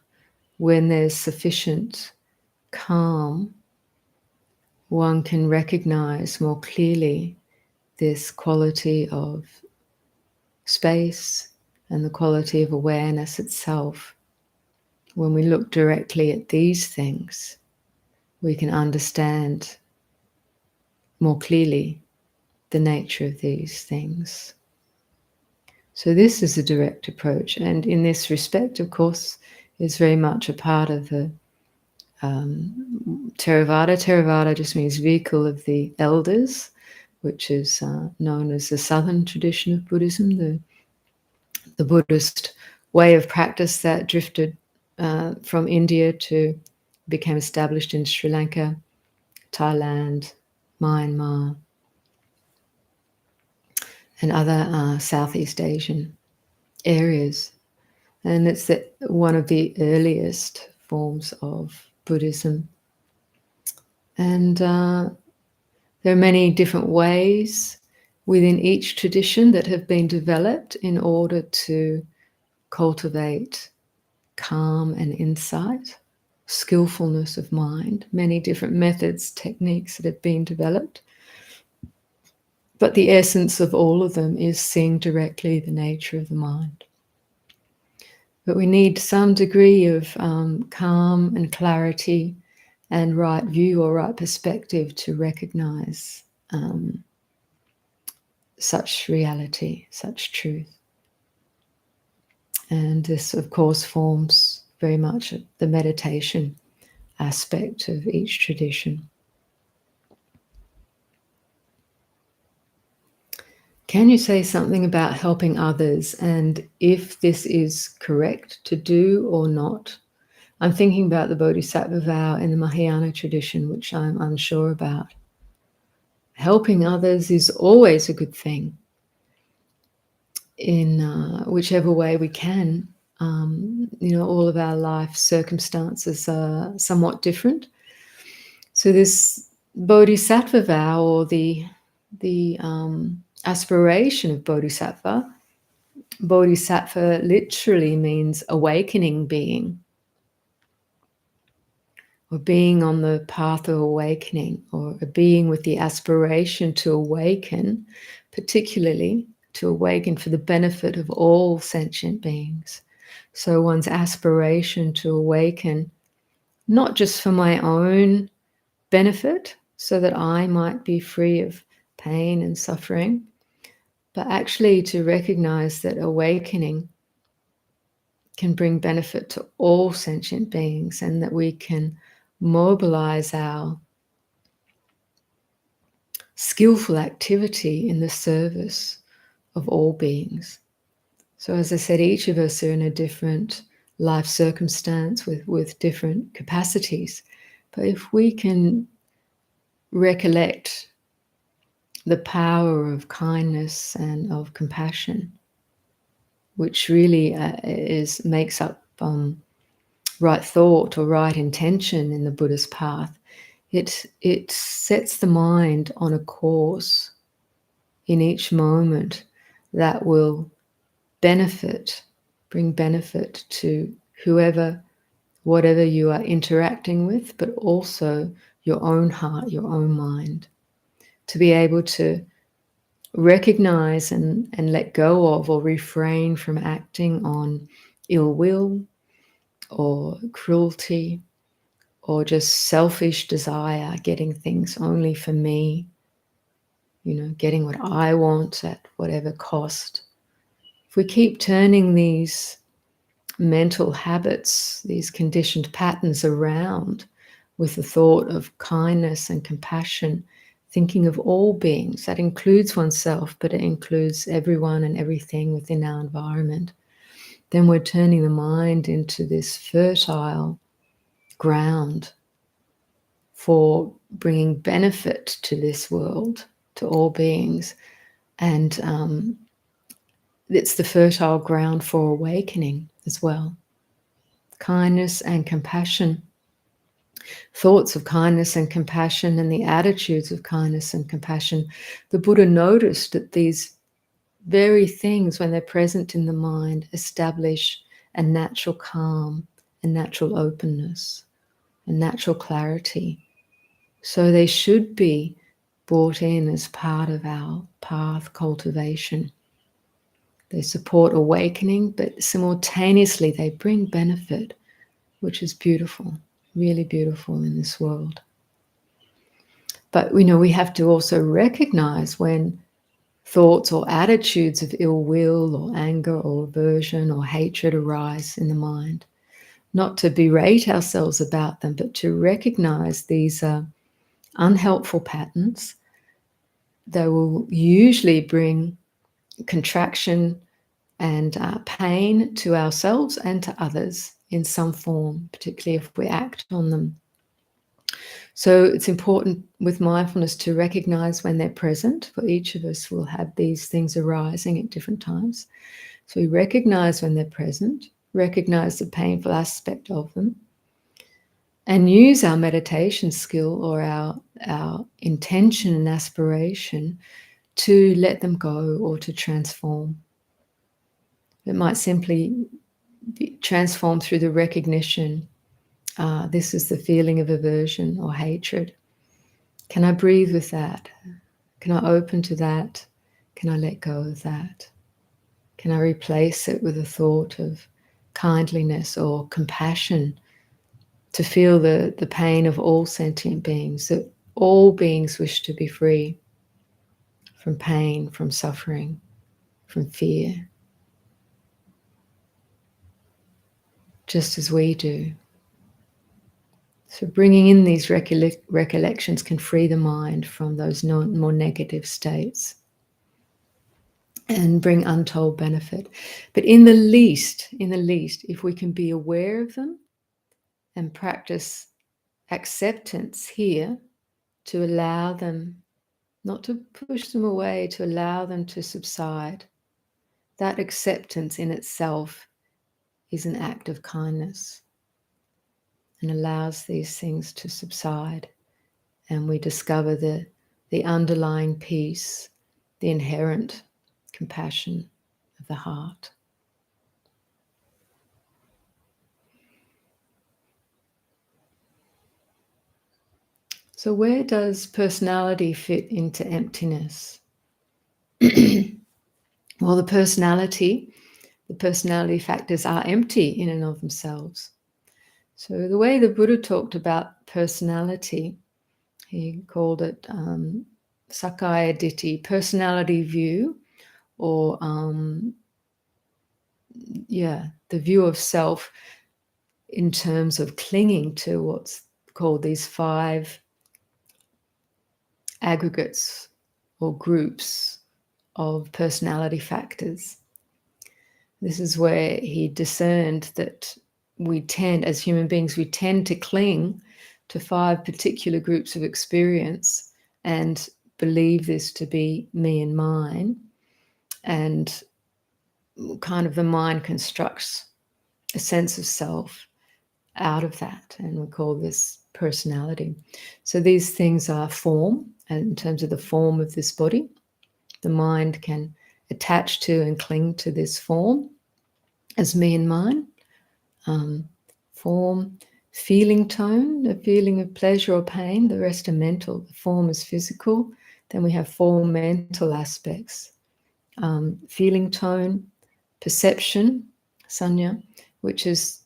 When there's sufficient calm, one can recognize more clearly this quality of space and the quality of awareness itself. When we look directly at these things, we can understand more clearly the nature of these things. So this is a direct approach, and in this respect, of course, is very much a part of the Theravada. Theravada just means vehicle of the elders, which is known as the southern tradition of Buddhism, the Buddhist way of practice that drifted from India to became established in Sri Lanka, Thailand, Myanmar, and other Southeast Asian areas. And it's one of the earliest forms of Buddhism. And there are many different ways within each tradition that have been developed in order to cultivate calm and insight, skillfulness of mind, many different methods, techniques that have been developed. But the essence of all of them is seeing directly the nature of the mind. But we need some degree of calm and clarity and right view or right perspective to recognize such reality, such truth. And this, of course, forms very much the meditation aspect of each tradition. Can you say something about helping others and if this is correct to do or not? I'm thinking about the Bodhisattva vow in the Mahayana tradition, which I'm unsure about. Helping others is always a good thing in whichever way we can. All of our life circumstances are somewhat different. So this Bodhisattva vow, or the aspiration of Bodhisattva literally means awakening being, or being on the path of awakening, or a being with the aspiration to awaken, particularly to awaken for the benefit of all sentient beings. So one's aspiration to awaken, not just for my own benefit, so that I might be free of pain and suffering, but actually to recognize that awakening can bring benefit to all sentient beings, and that we can mobilize our skillful activity in the service of all beings. So as I said, each of us are in a different life circumstance with different capacities. But if we can recollect the power of kindness and of compassion, which really makes up right thought or right intention in the Buddha's path, it sets the mind on a course in each moment that will bring benefit to whoever, whatever you are interacting with, but also your own heart, your own mind. To be able to recognize and let go of or refrain from acting on ill will or cruelty or just selfish desire, getting things only for me, getting what I want at whatever cost. If we keep turning these mental habits, these conditioned patterns around with the thought of kindness and compassion, thinking of all beings, that includes oneself, but it includes everyone and everything within our environment, then we're turning the mind into this fertile ground for bringing benefit to this world, to all beings. And it's the fertile ground for awakening as well. Kindness and compassion, thoughts of kindness and compassion, and the attitudes of kindness and compassion. The Buddha noticed that these very things, when they're present in the mind, establish a natural calm, a natural openness, a natural clarity. So they should be brought in as part of our path cultivation. They support awakening, but simultaneously they bring benefit, which is beautiful, really beautiful in this world. But we have to also recognize when thoughts or attitudes of ill will or anger or aversion or hatred arise in the mind. Not to berate ourselves about them, but to recognize these are unhelpful patterns. They will usually bring contraction and pain to ourselves and to others in some form, particularly if we act on them. So it's important with mindfulness to recognize when they're present. For each of us will have these things arising at different times. So we recognize when they're present, recognize the painful aspect of them, and use our meditation skill or our intention and aspiration to let them go or to transform. It might simply be transformed through the recognition, this is the feeling of aversion or hatred. Can I breathe with that? Can I open to that? Can I let go of that? Can I replace it with a thought of kindliness or compassion to feel the pain of all sentient beings, that all beings wish to be free from pain, from suffering, from fear, just as we do. So bringing in these recollections can free the mind from those more negative states and bring untold benefit. But in the least, if we can be aware of them and practice acceptance here, to allow them, not to push them away, to allow them to subside, that acceptance in itself is an act of kindness and allows these things to subside. And we discover the underlying peace, the inherent compassion of the heart. So where does personality fit into emptiness? Well, the personality factors are empty in and of themselves. So the way the Buddha talked about personality, he called it Sakaya Ditti, personality view, or the view of self in terms of clinging to what's called these 5 aggregates or groups of personality factors. This is where he discerned that we tend, as human beings, we tend to cling to 5 particular groups of experience and believe this to be me and mine. And kind of the mind constructs a sense of self out of that, and we call this personality. So these things are form, and in terms of the form of this body, the mind can attach to and cling to this form as me and mine. Form, feeling tone, a feeling of pleasure or pain, the rest are mental. The form is physical. Then we have 4 mental aspects. Feeling tone, perception, sanya, which is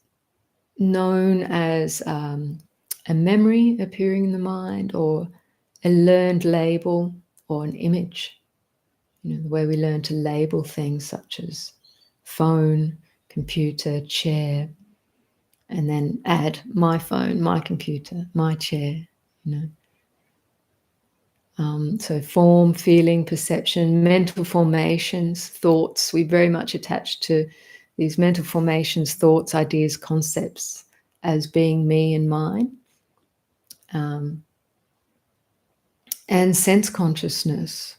known as a memory appearing in the mind, or a learned label, or an image. You know, the way we learn to label things such as phone, computer, chair, and then add my phone, my computer, my chair, you know. So form, feeling, perception, mental formations, thoughts. We very much attach to these mental formations, thoughts, ideas, concepts as being me and mine. And sense consciousness.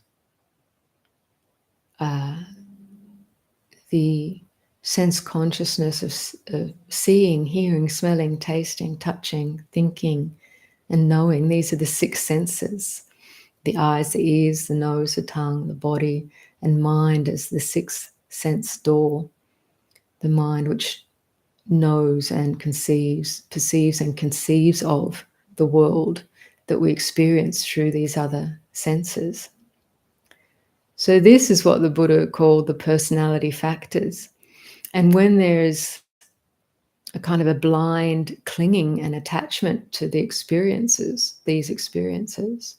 The sense consciousness of seeing, hearing, smelling, tasting, touching, thinking, and knowing. These are the 6 senses. The eyes, the ears, the nose, the tongue, the body, and mind as the 6th sense door. The mind which knows and perceives and conceives of the world that we experience through these other senses. So this is what the Buddha called the personality factors. And when there's a kind of a blind clinging and attachment to the experiences, these experiences,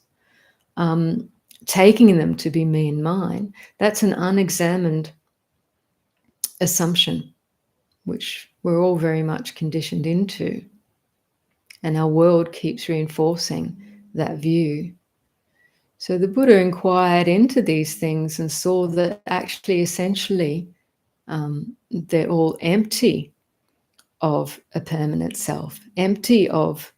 taking them to be me and mine, that's an unexamined assumption, which we're all very much conditioned into. And our world keeps reinforcing that view. So the Buddha inquired into these things and saw that actually, essentially, they're all empty of a permanent self, empty of,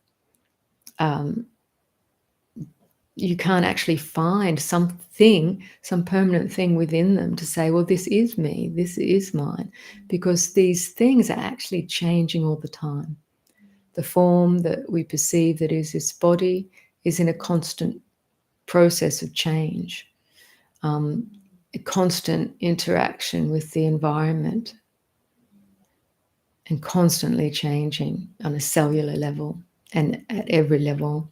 you can't actually find something, some permanent thing within them to say, well, this is me, this is mine, because these things are actually changing all the time. the form that we perceive that is this body is in a constant process of change, a constant interaction with the environment, and constantly changing on a cellular level and at every level.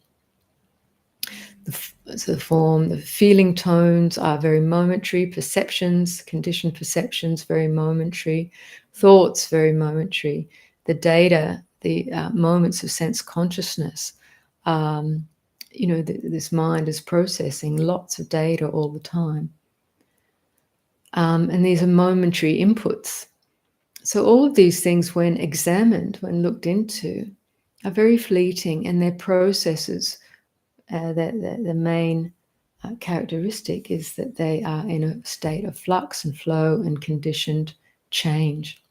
So the form, the feeling tones are very momentary, perceptions, conditioned perceptions, very momentary, thoughts, very momentary. The data, the moments of sense consciousness, this mind is processing lots of data all the time. And these are momentary inputs. So all of these things, when examined, when looked into, are very fleeting, and their processes, the main characteristic is that they are in a state of flux and flow and conditioned change.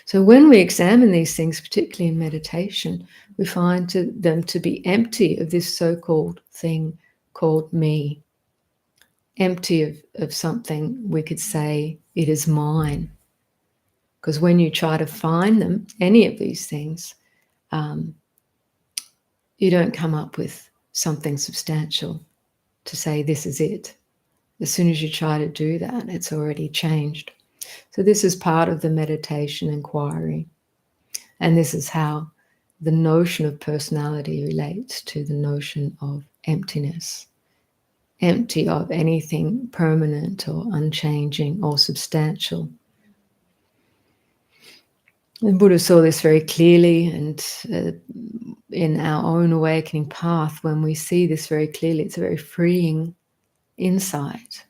So when we examine these things, particularly in meditation, we find them to be empty of this so-called thing called me, empty of something we could say, it is mine. Because when you try to find them, any of these things, you don't come up with something substantial to say this is it. As soon as you try to do that, it's already changed. So this is part of the meditation inquiry. And this is how the notion of personality relates to the notion of emptiness. Empty of anything permanent or unchanging or substantial. The Buddha saw this very clearly, and in our own awakening path, when we see this very clearly, it's a very freeing insight,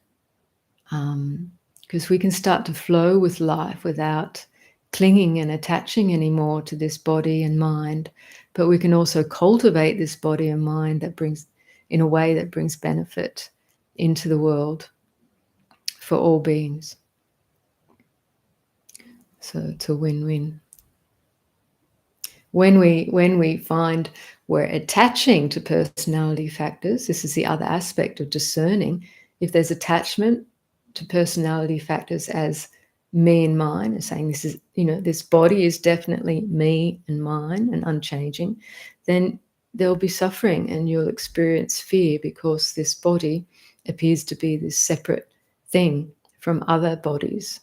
because we can start to flow with life without clinging and attaching anymore to this body and mind, but we can also cultivate this body and mind in a way that brings benefit into the world for all beings. So it's a win-win. When we find we're attaching to personality factors, this is the other aspect of discerning. If there's attachment to personality factors as me and mine, and saying this is, this body is definitely me and mine and unchanging, then there'll be suffering and you'll experience fear, because this body appears to be this separate thing from other bodies.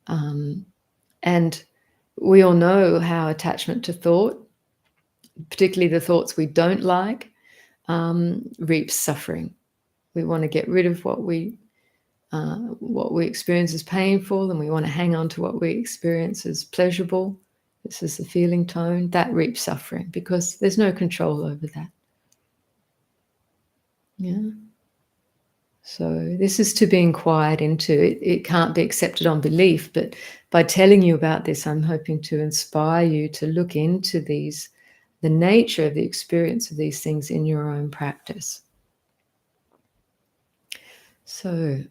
And we all know how attachment to thought, particularly the thoughts we don't like, reaps suffering. We want to get rid of what we experience as painful, and we want to hang on to what we experience as pleasurable. This is the feeling tone. That reaps suffering because there's no control over that. Yeah. So this is to be inquired into. It can't be accepted on belief, but by telling you about this, I'm hoping to inspire you to look into the nature of the experience of these things in your own practice. So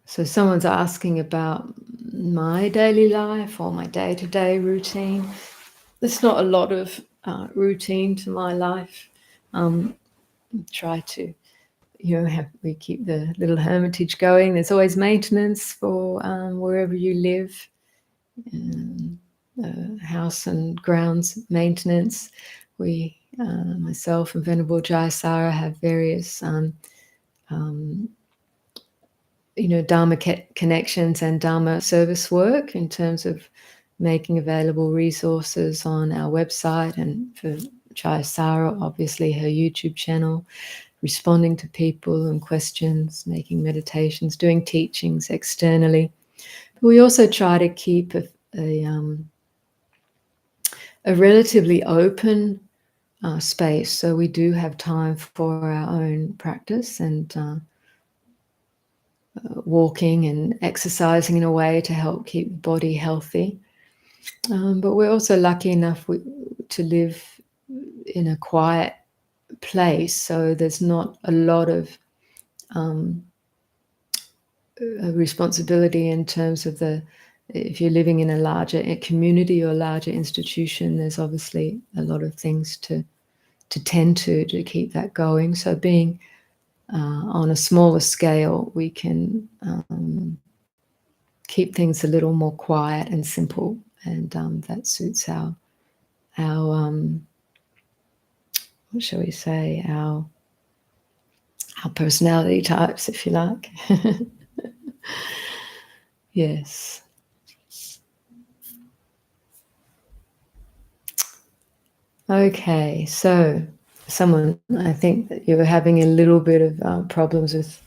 so someone's asking about my daily life or my day-to-day routine. There's not a lot of routine to my life. Try to, we keep the little hermitage going. There's always maintenance for wherever you live, house and grounds maintenance. We, myself and Venerable Jayasara, have various Dharma connections and Dharma service work in terms of making available resources on our website, and for Jayasara, obviously her YouTube channel, responding to people and questions, making meditations, doing teachings externally. But we also try to keep a relatively open space, so we do have time for our own practice and walking and exercising in a way to help keep the body healthy. But we're also lucky enough to live in a quiet place, so there's not a lot of responsibility in terms of if you're living in a larger community or a larger institution, there's obviously a lot of things to tend to keep that going. So being on a smaller scale, we can keep things a little more quiet and simple, and that suits our what shall we say, our personality types, if you like. Yes. Okay, so someone, I think that you were having a little bit of problems with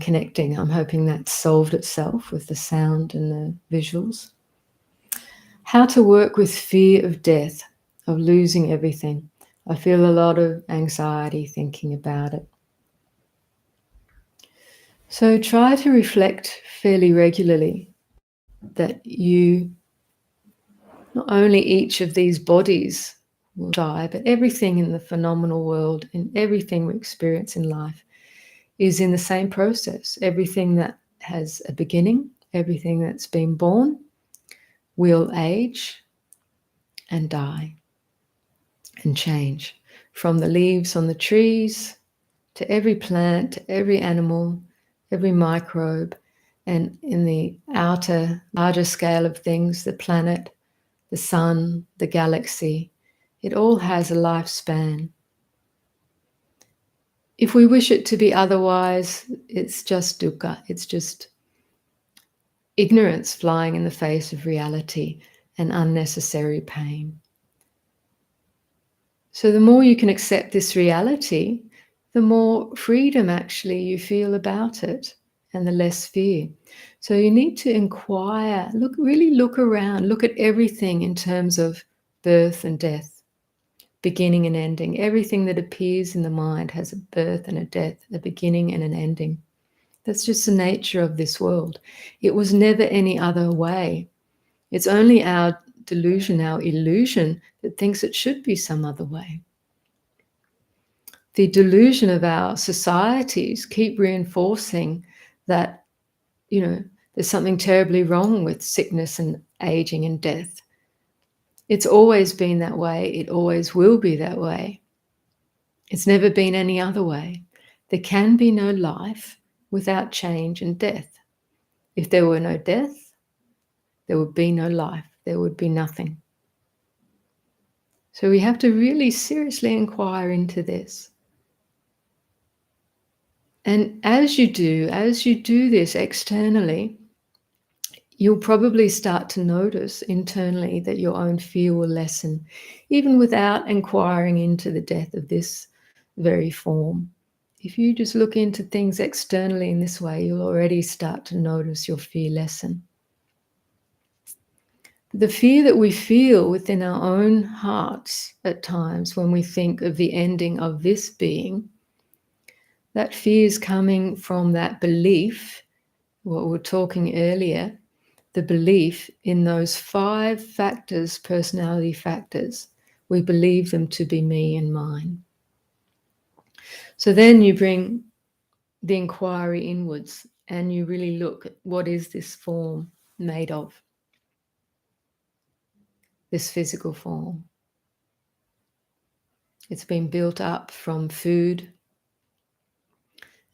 connecting. I'm hoping that's solved itself with the sound and the visuals. How to work with fear of death, of losing everything. I feel a lot of anxiety thinking about it. So try to reflect fairly regularly that you, not only each of these bodies will die, but everything in the phenomenal world and everything we experience in life is in the same process. Everything that has a beginning, everything that's been born will age and die and change. From the leaves on the trees to every plant, to every animal, every microbe, and in the outer, larger scale of things, the planet, the sun, the galaxy, it all has a lifespan. If we wish it to be otherwise, it's just dukkha, it's just ignorance flying in the face of reality and unnecessary pain. So the more you can accept this reality, the more freedom actually you feel about it and the less fear. So you need to inquire, really look around, look at everything in terms of birth and death, beginning and ending. Everything that appears in the mind has a birth and a death, a beginning and an ending. That's just the nature of this world. It was never any other way. It's only our delusion, our illusion, that thinks it should be some other way. The delusion of our societies keep reinforcing that, there's something terribly wrong with sickness and aging and death. It's always been that way. It always will be that way. It's never been any other way. There can be no life without change and death. If there were no death, there would be no life. There would be nothing. So we have to really seriously inquire into this. And as you do this externally, you'll probably start to notice internally that your own fear will lessen, even without inquiring into the death of this very form. If you just look into things externally in this way, you'll already start to notice your fear lessen. The fear that we feel within our own hearts at times when we think of the ending of this being, that fear is coming from that belief, what we were talking earlier, the belief in those 5 factors, personality factors. We believe them to be me and mine. So then you bring the inquiry inwards and you really look at what is this form made of, this physical form. It's been built up from food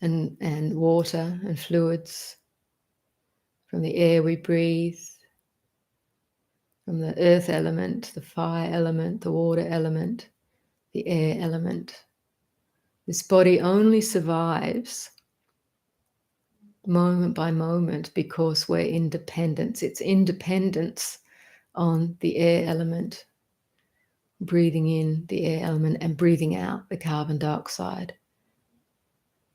and water and fluids, from the air we breathe, from the earth element, the fire element, the water element, the air element. This body only survives moment by moment because we're independent. It's independence on the air element, breathing in the air element and breathing out the carbon dioxide.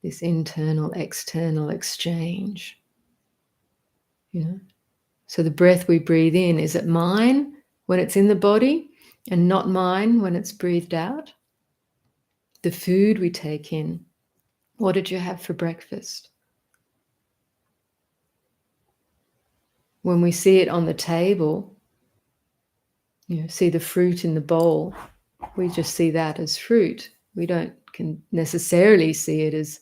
This internal, external exchange. So the breath we breathe in, is it mine when it's in the body and not mine when it's breathed out? The food we take in, what did you have for breakfast? When we see it on the table, see the fruit in the bowl, we just see that as fruit. We don't necessarily see it as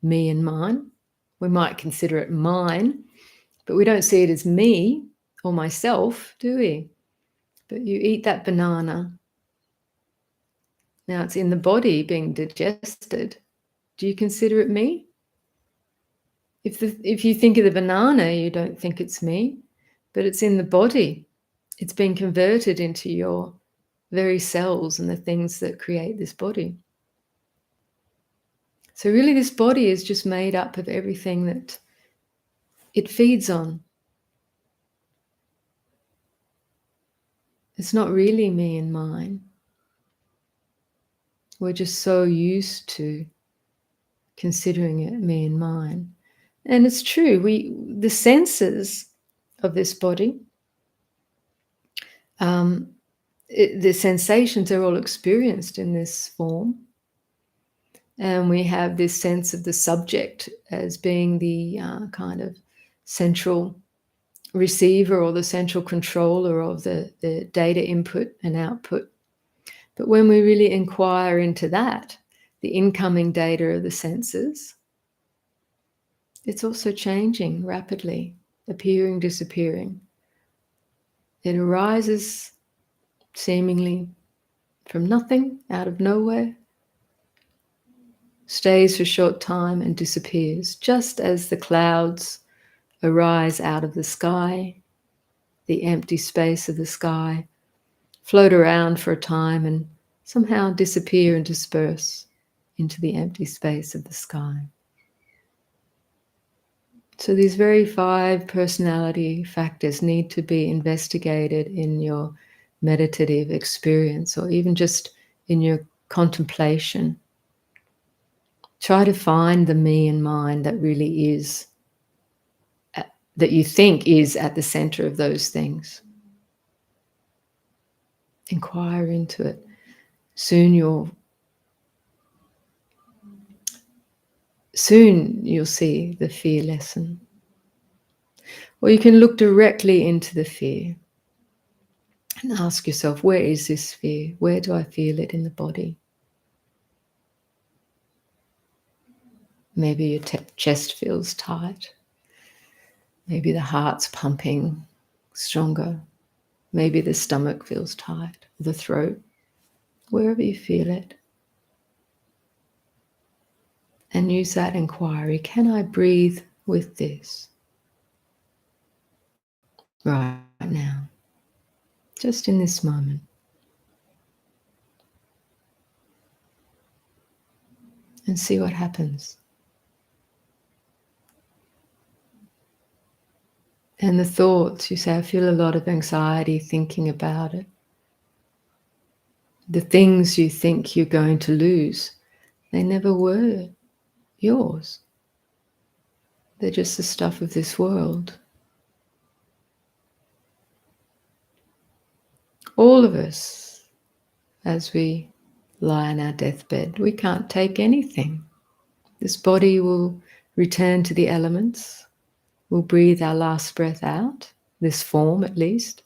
me and mine. We might consider it mine, but we don't see it as me or myself, do we? But you eat that banana. Now it's in the body being digested. Do you consider it me? If you think of the banana, you don't think it's me, but it's in the body. It's been converted into your very cells and the things that create this body. So really this body is just made up of everything that it feeds on. It's not really me and mine. We're just so used to considering it me and mine. And it's true, the senses of this body, the sensations are all experienced in this form. And we have this sense of the subject as being the kind of central receiver or the central controller of the data input and output. But when we really inquire into that, the incoming data of the senses, it's also changing rapidly, appearing, disappearing. It arises seemingly from nothing, out of nowhere, stays for a short time and disappears, just as the clouds arise out of the sky, the empty space of the sky, float around for a time and somehow disappear and disperse into the empty space of the sky. So these very 5 personality factors need to be investigated in your meditative experience, or even just in your contemplation. Try to find the me and mine that really is, that you think is at the center of those things. Inquire into it. Soon you'll see the fear lessen. Or you can look directly into the fear and ask yourself, where is this fear? Where do I feel it in the body? Maybe your chest feels tight. Maybe the heart's pumping stronger. Maybe the stomach feels tight, the throat, wherever you feel it. And use that inquiry. Can I breathe with this right now? Just in this moment. And see what happens. And the thoughts, you say, I feel a lot of anxiety thinking about it. The things you think you're going to lose, they never were yours. They're just the stuff of this world. All of us, as we lie on our deathbed, we can't take anything. This body will return to the elements. We'll breathe our last breath out, this form at least.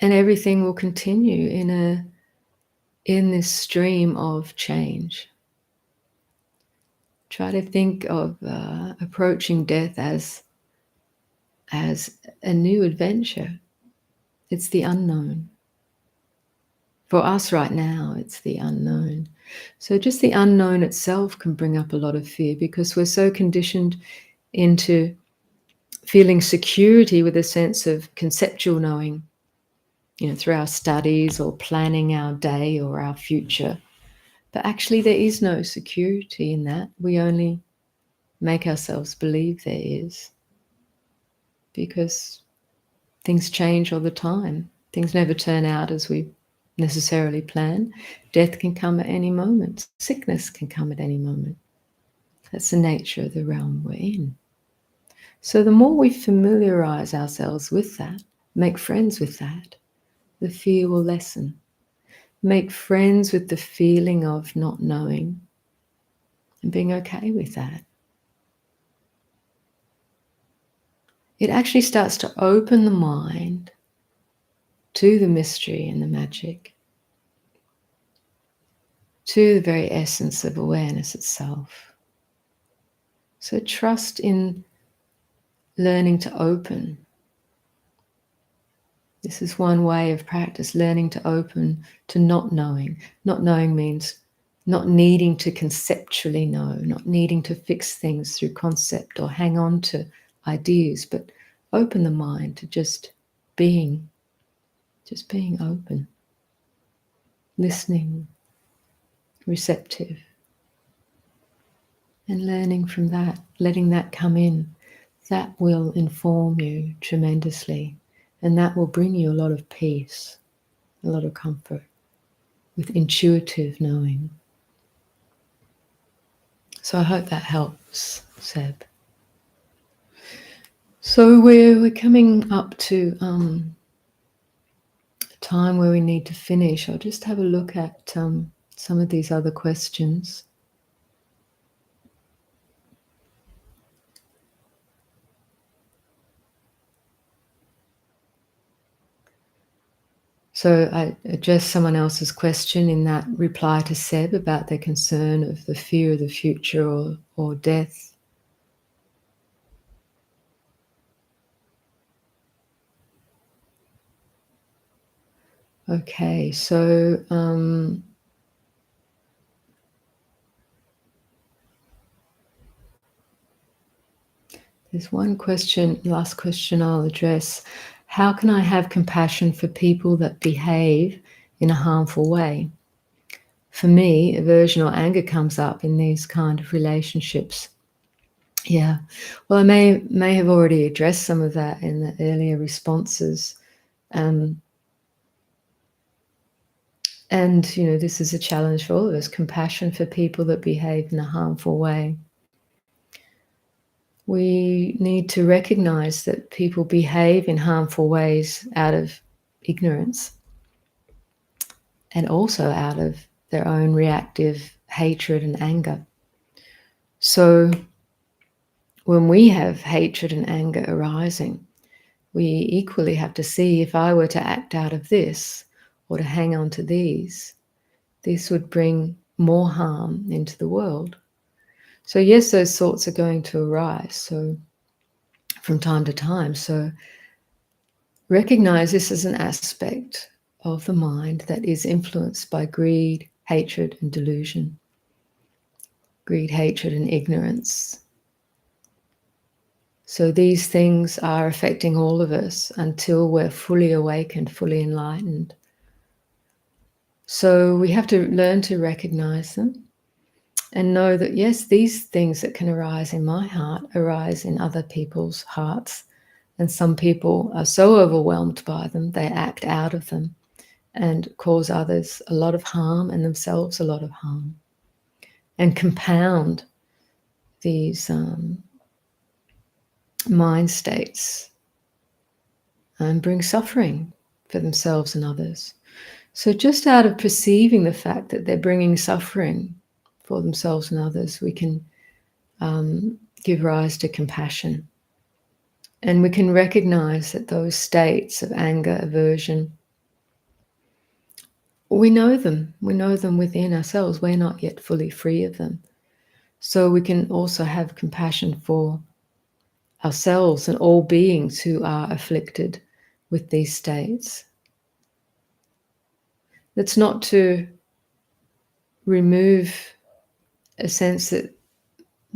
And everything will continue in this stream of change. Try to think of approaching death as a new adventure. It's the unknown. For us right now, it's the unknown. So just the unknown itself can bring up a lot of fear, because we're so conditioned into feeling security with a sense of conceptual knowing, through our studies or planning our day or our future. But actually there is no security in that. We only make ourselves believe there is, because things change all the time. Things never turn out as we necessarily plan. Death can come at any moment. Sickness can come at any moment. That's the nature of the realm we're in. So the more we familiarize ourselves with that, make friends with that, the fear will lessen. Make friends with the feeling of not knowing and being okay with that. It actually starts to open the mind to the mystery and the magic, to the very essence of awareness itself. So trust in learning to open This is one way of practice, learning to open to not knowing. Not knowing means not needing to conceptually know, not needing to fix things through concept or hang on to ideas, but open the mind to just being open, listening, receptive, and learning from that, letting that come in. That will inform you tremendously, and that will bring you a lot of peace, a lot of comfort with intuitive knowing. So I hope that helps, Seb. So we're coming up to a time where we need to finish. I'll just have a look at some of these other questions. So I addressed someone else's question in that reply to Seb about their concern of the fear of the future or death. Okay, so there's one question, last question I'll address. How can I have compassion for people that behave in a harmful way? For me, aversion or anger comes up in these kind of relationships. Yeah, well, I may have already addressed some of that in the earlier responses. And, you know, this is a challenge for all of us, compassion for people that behave in a harmful way. We need to recognize that people behave in harmful ways out of ignorance and also out of their own reactive hatred and anger. So when we have hatred and anger arising, we equally have to see, if I were to act out of this or to hang on to these, this would bring more harm into the world. So yes, those thoughts are going to arise, so from time to time. So recognize this as an aspect of the mind that is influenced by greed, hatred, and delusion. Greed, hatred, and ignorance. So these things are affecting all of us until we're fully awakened, fully enlightened. So we have to learn to recognize them and know that, yes, these things that can arise in my heart arise in other people's hearts. And some people are so overwhelmed by them, they act out of them and cause others a lot of harm and themselves a lot of harm, and compound these mind states and bring suffering for themselves and others. So just out of perceiving the fact that they're bringing suffering for themselves and others, we can give rise to compassion. And we can recognize that those states of anger, aversion, we know them within ourselves. We're not yet fully free of them. So we can also have compassion for ourselves and all beings who are afflicted with these states. That's not to remove a sense that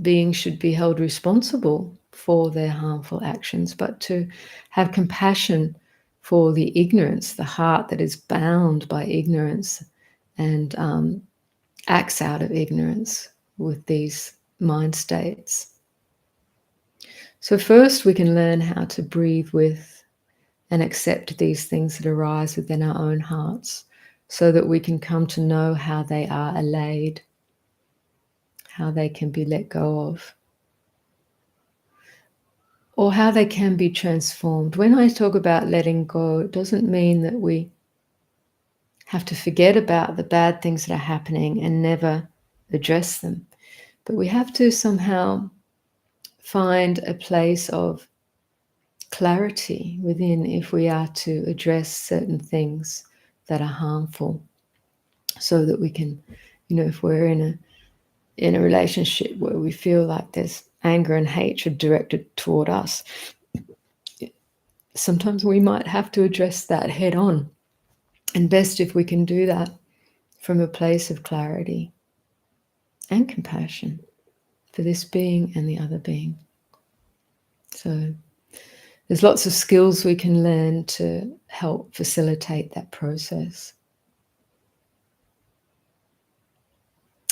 beings should be held responsible for their harmful actions, but to have compassion for the ignorance, the heart that is bound by ignorance and acts out of ignorance with these mind states. So first we can learn how to breathe with and accept these things that arise within our own hearts, so that we can come to know how they are allayed, how they can be let go of, or how they can be transformed. When I talk about letting go, it doesn't mean that we have to forget about the bad things that are happening and never address them, but we have to somehow find a place of clarity within if we are to address certain things that are harmful, so that we can, you know, if we're in a relationship where we feel like there's anger and hatred directed toward us, sometimes we might have to address that head on. And best if we can do that from a place of clarity and compassion for this being and the other being. So there's lots of skills we can learn to help facilitate that process.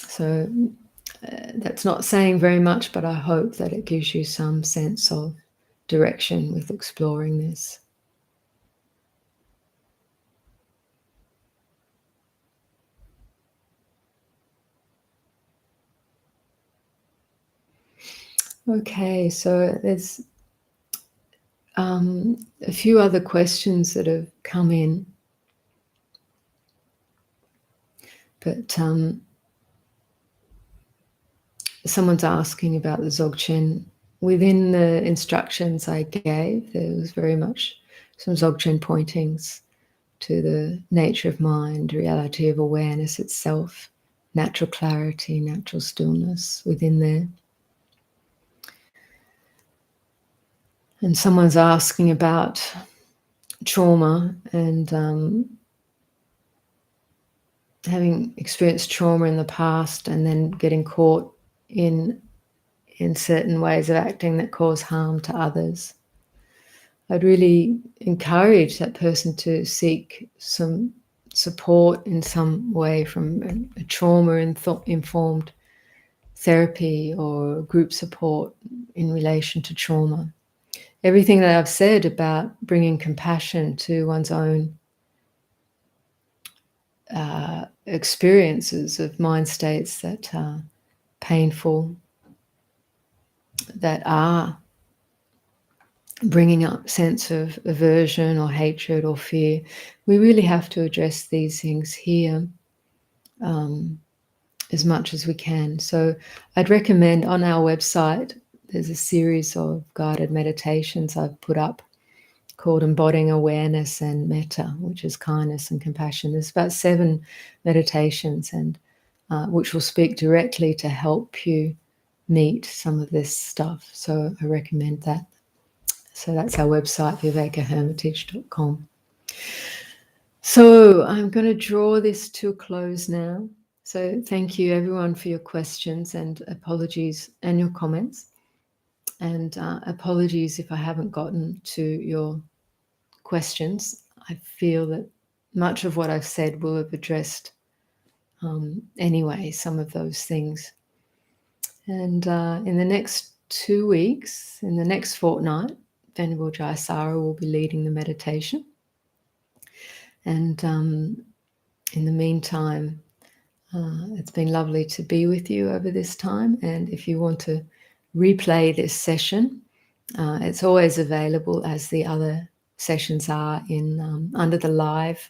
So that's not saying very much, but I hope that it gives you some sense of direction with exploring this. Okay, so there's a few other questions that have come in, but someone's asking about the Dzogchen. Within the instructions I gave, there was very much some Dzogchen pointings to the nature of mind, reality of awareness itself, natural clarity, natural stillness within there. And someone's asking about trauma and having experienced trauma in the past and then getting caught in certain ways of acting that cause harm to others. I'd really encourage that person to seek some support in some way from a trauma-informed therapy or group support in relation to trauma. Everything that I've said about bringing compassion to one's own experiences of mind states that are painful, that are bringing up sense of aversion or hatred or fear, we really have to address these things here as much as we can. So I'd recommend on our website, there's a series of guided meditations I've put up called Embodying Awareness and Metta, which is kindness and compassion. There's about 7 meditations and which will speak directly to help you meet some of this stuff. So I recommend that. So that's our website, vivekahermitage.com. So I'm going to draw this to a close now. So thank you everyone for your questions and apologies and your comments. And apologies if I haven't gotten to your questions. I feel that much of what I've said will have addressed anyway some of those things. And in the next 2 weeks, in the next fortnight, Venerable Jayasara will be leading the meditation. And in the meantime, it's been lovely to be with you over this time. And if you want to replay this session, it's always available as the other sessions are in under the live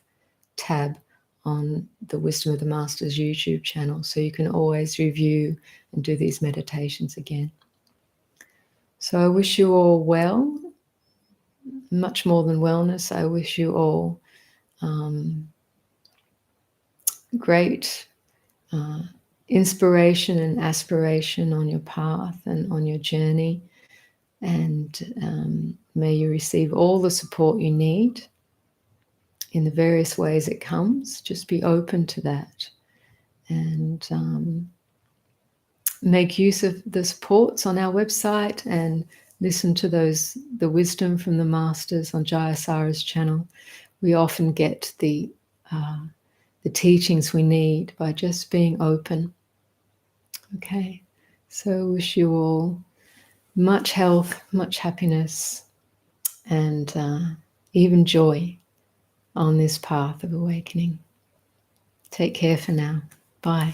tab on the Wisdom of the Masters YouTube channel. So you can always review and do these meditations again. So I wish you all well, much more than wellness. I wish you all great inspiration and aspiration on your path and on your journey. And may you receive all the support you need in the various ways it comes. Just be open to that and make use of the supports on our website and listen to the wisdom from the masters on Jayasara's channel. We often get the teachings we need by just being open. Okay, so wish you all much health, much happiness, and even joy on this path of awakening. Take care for now. Bye.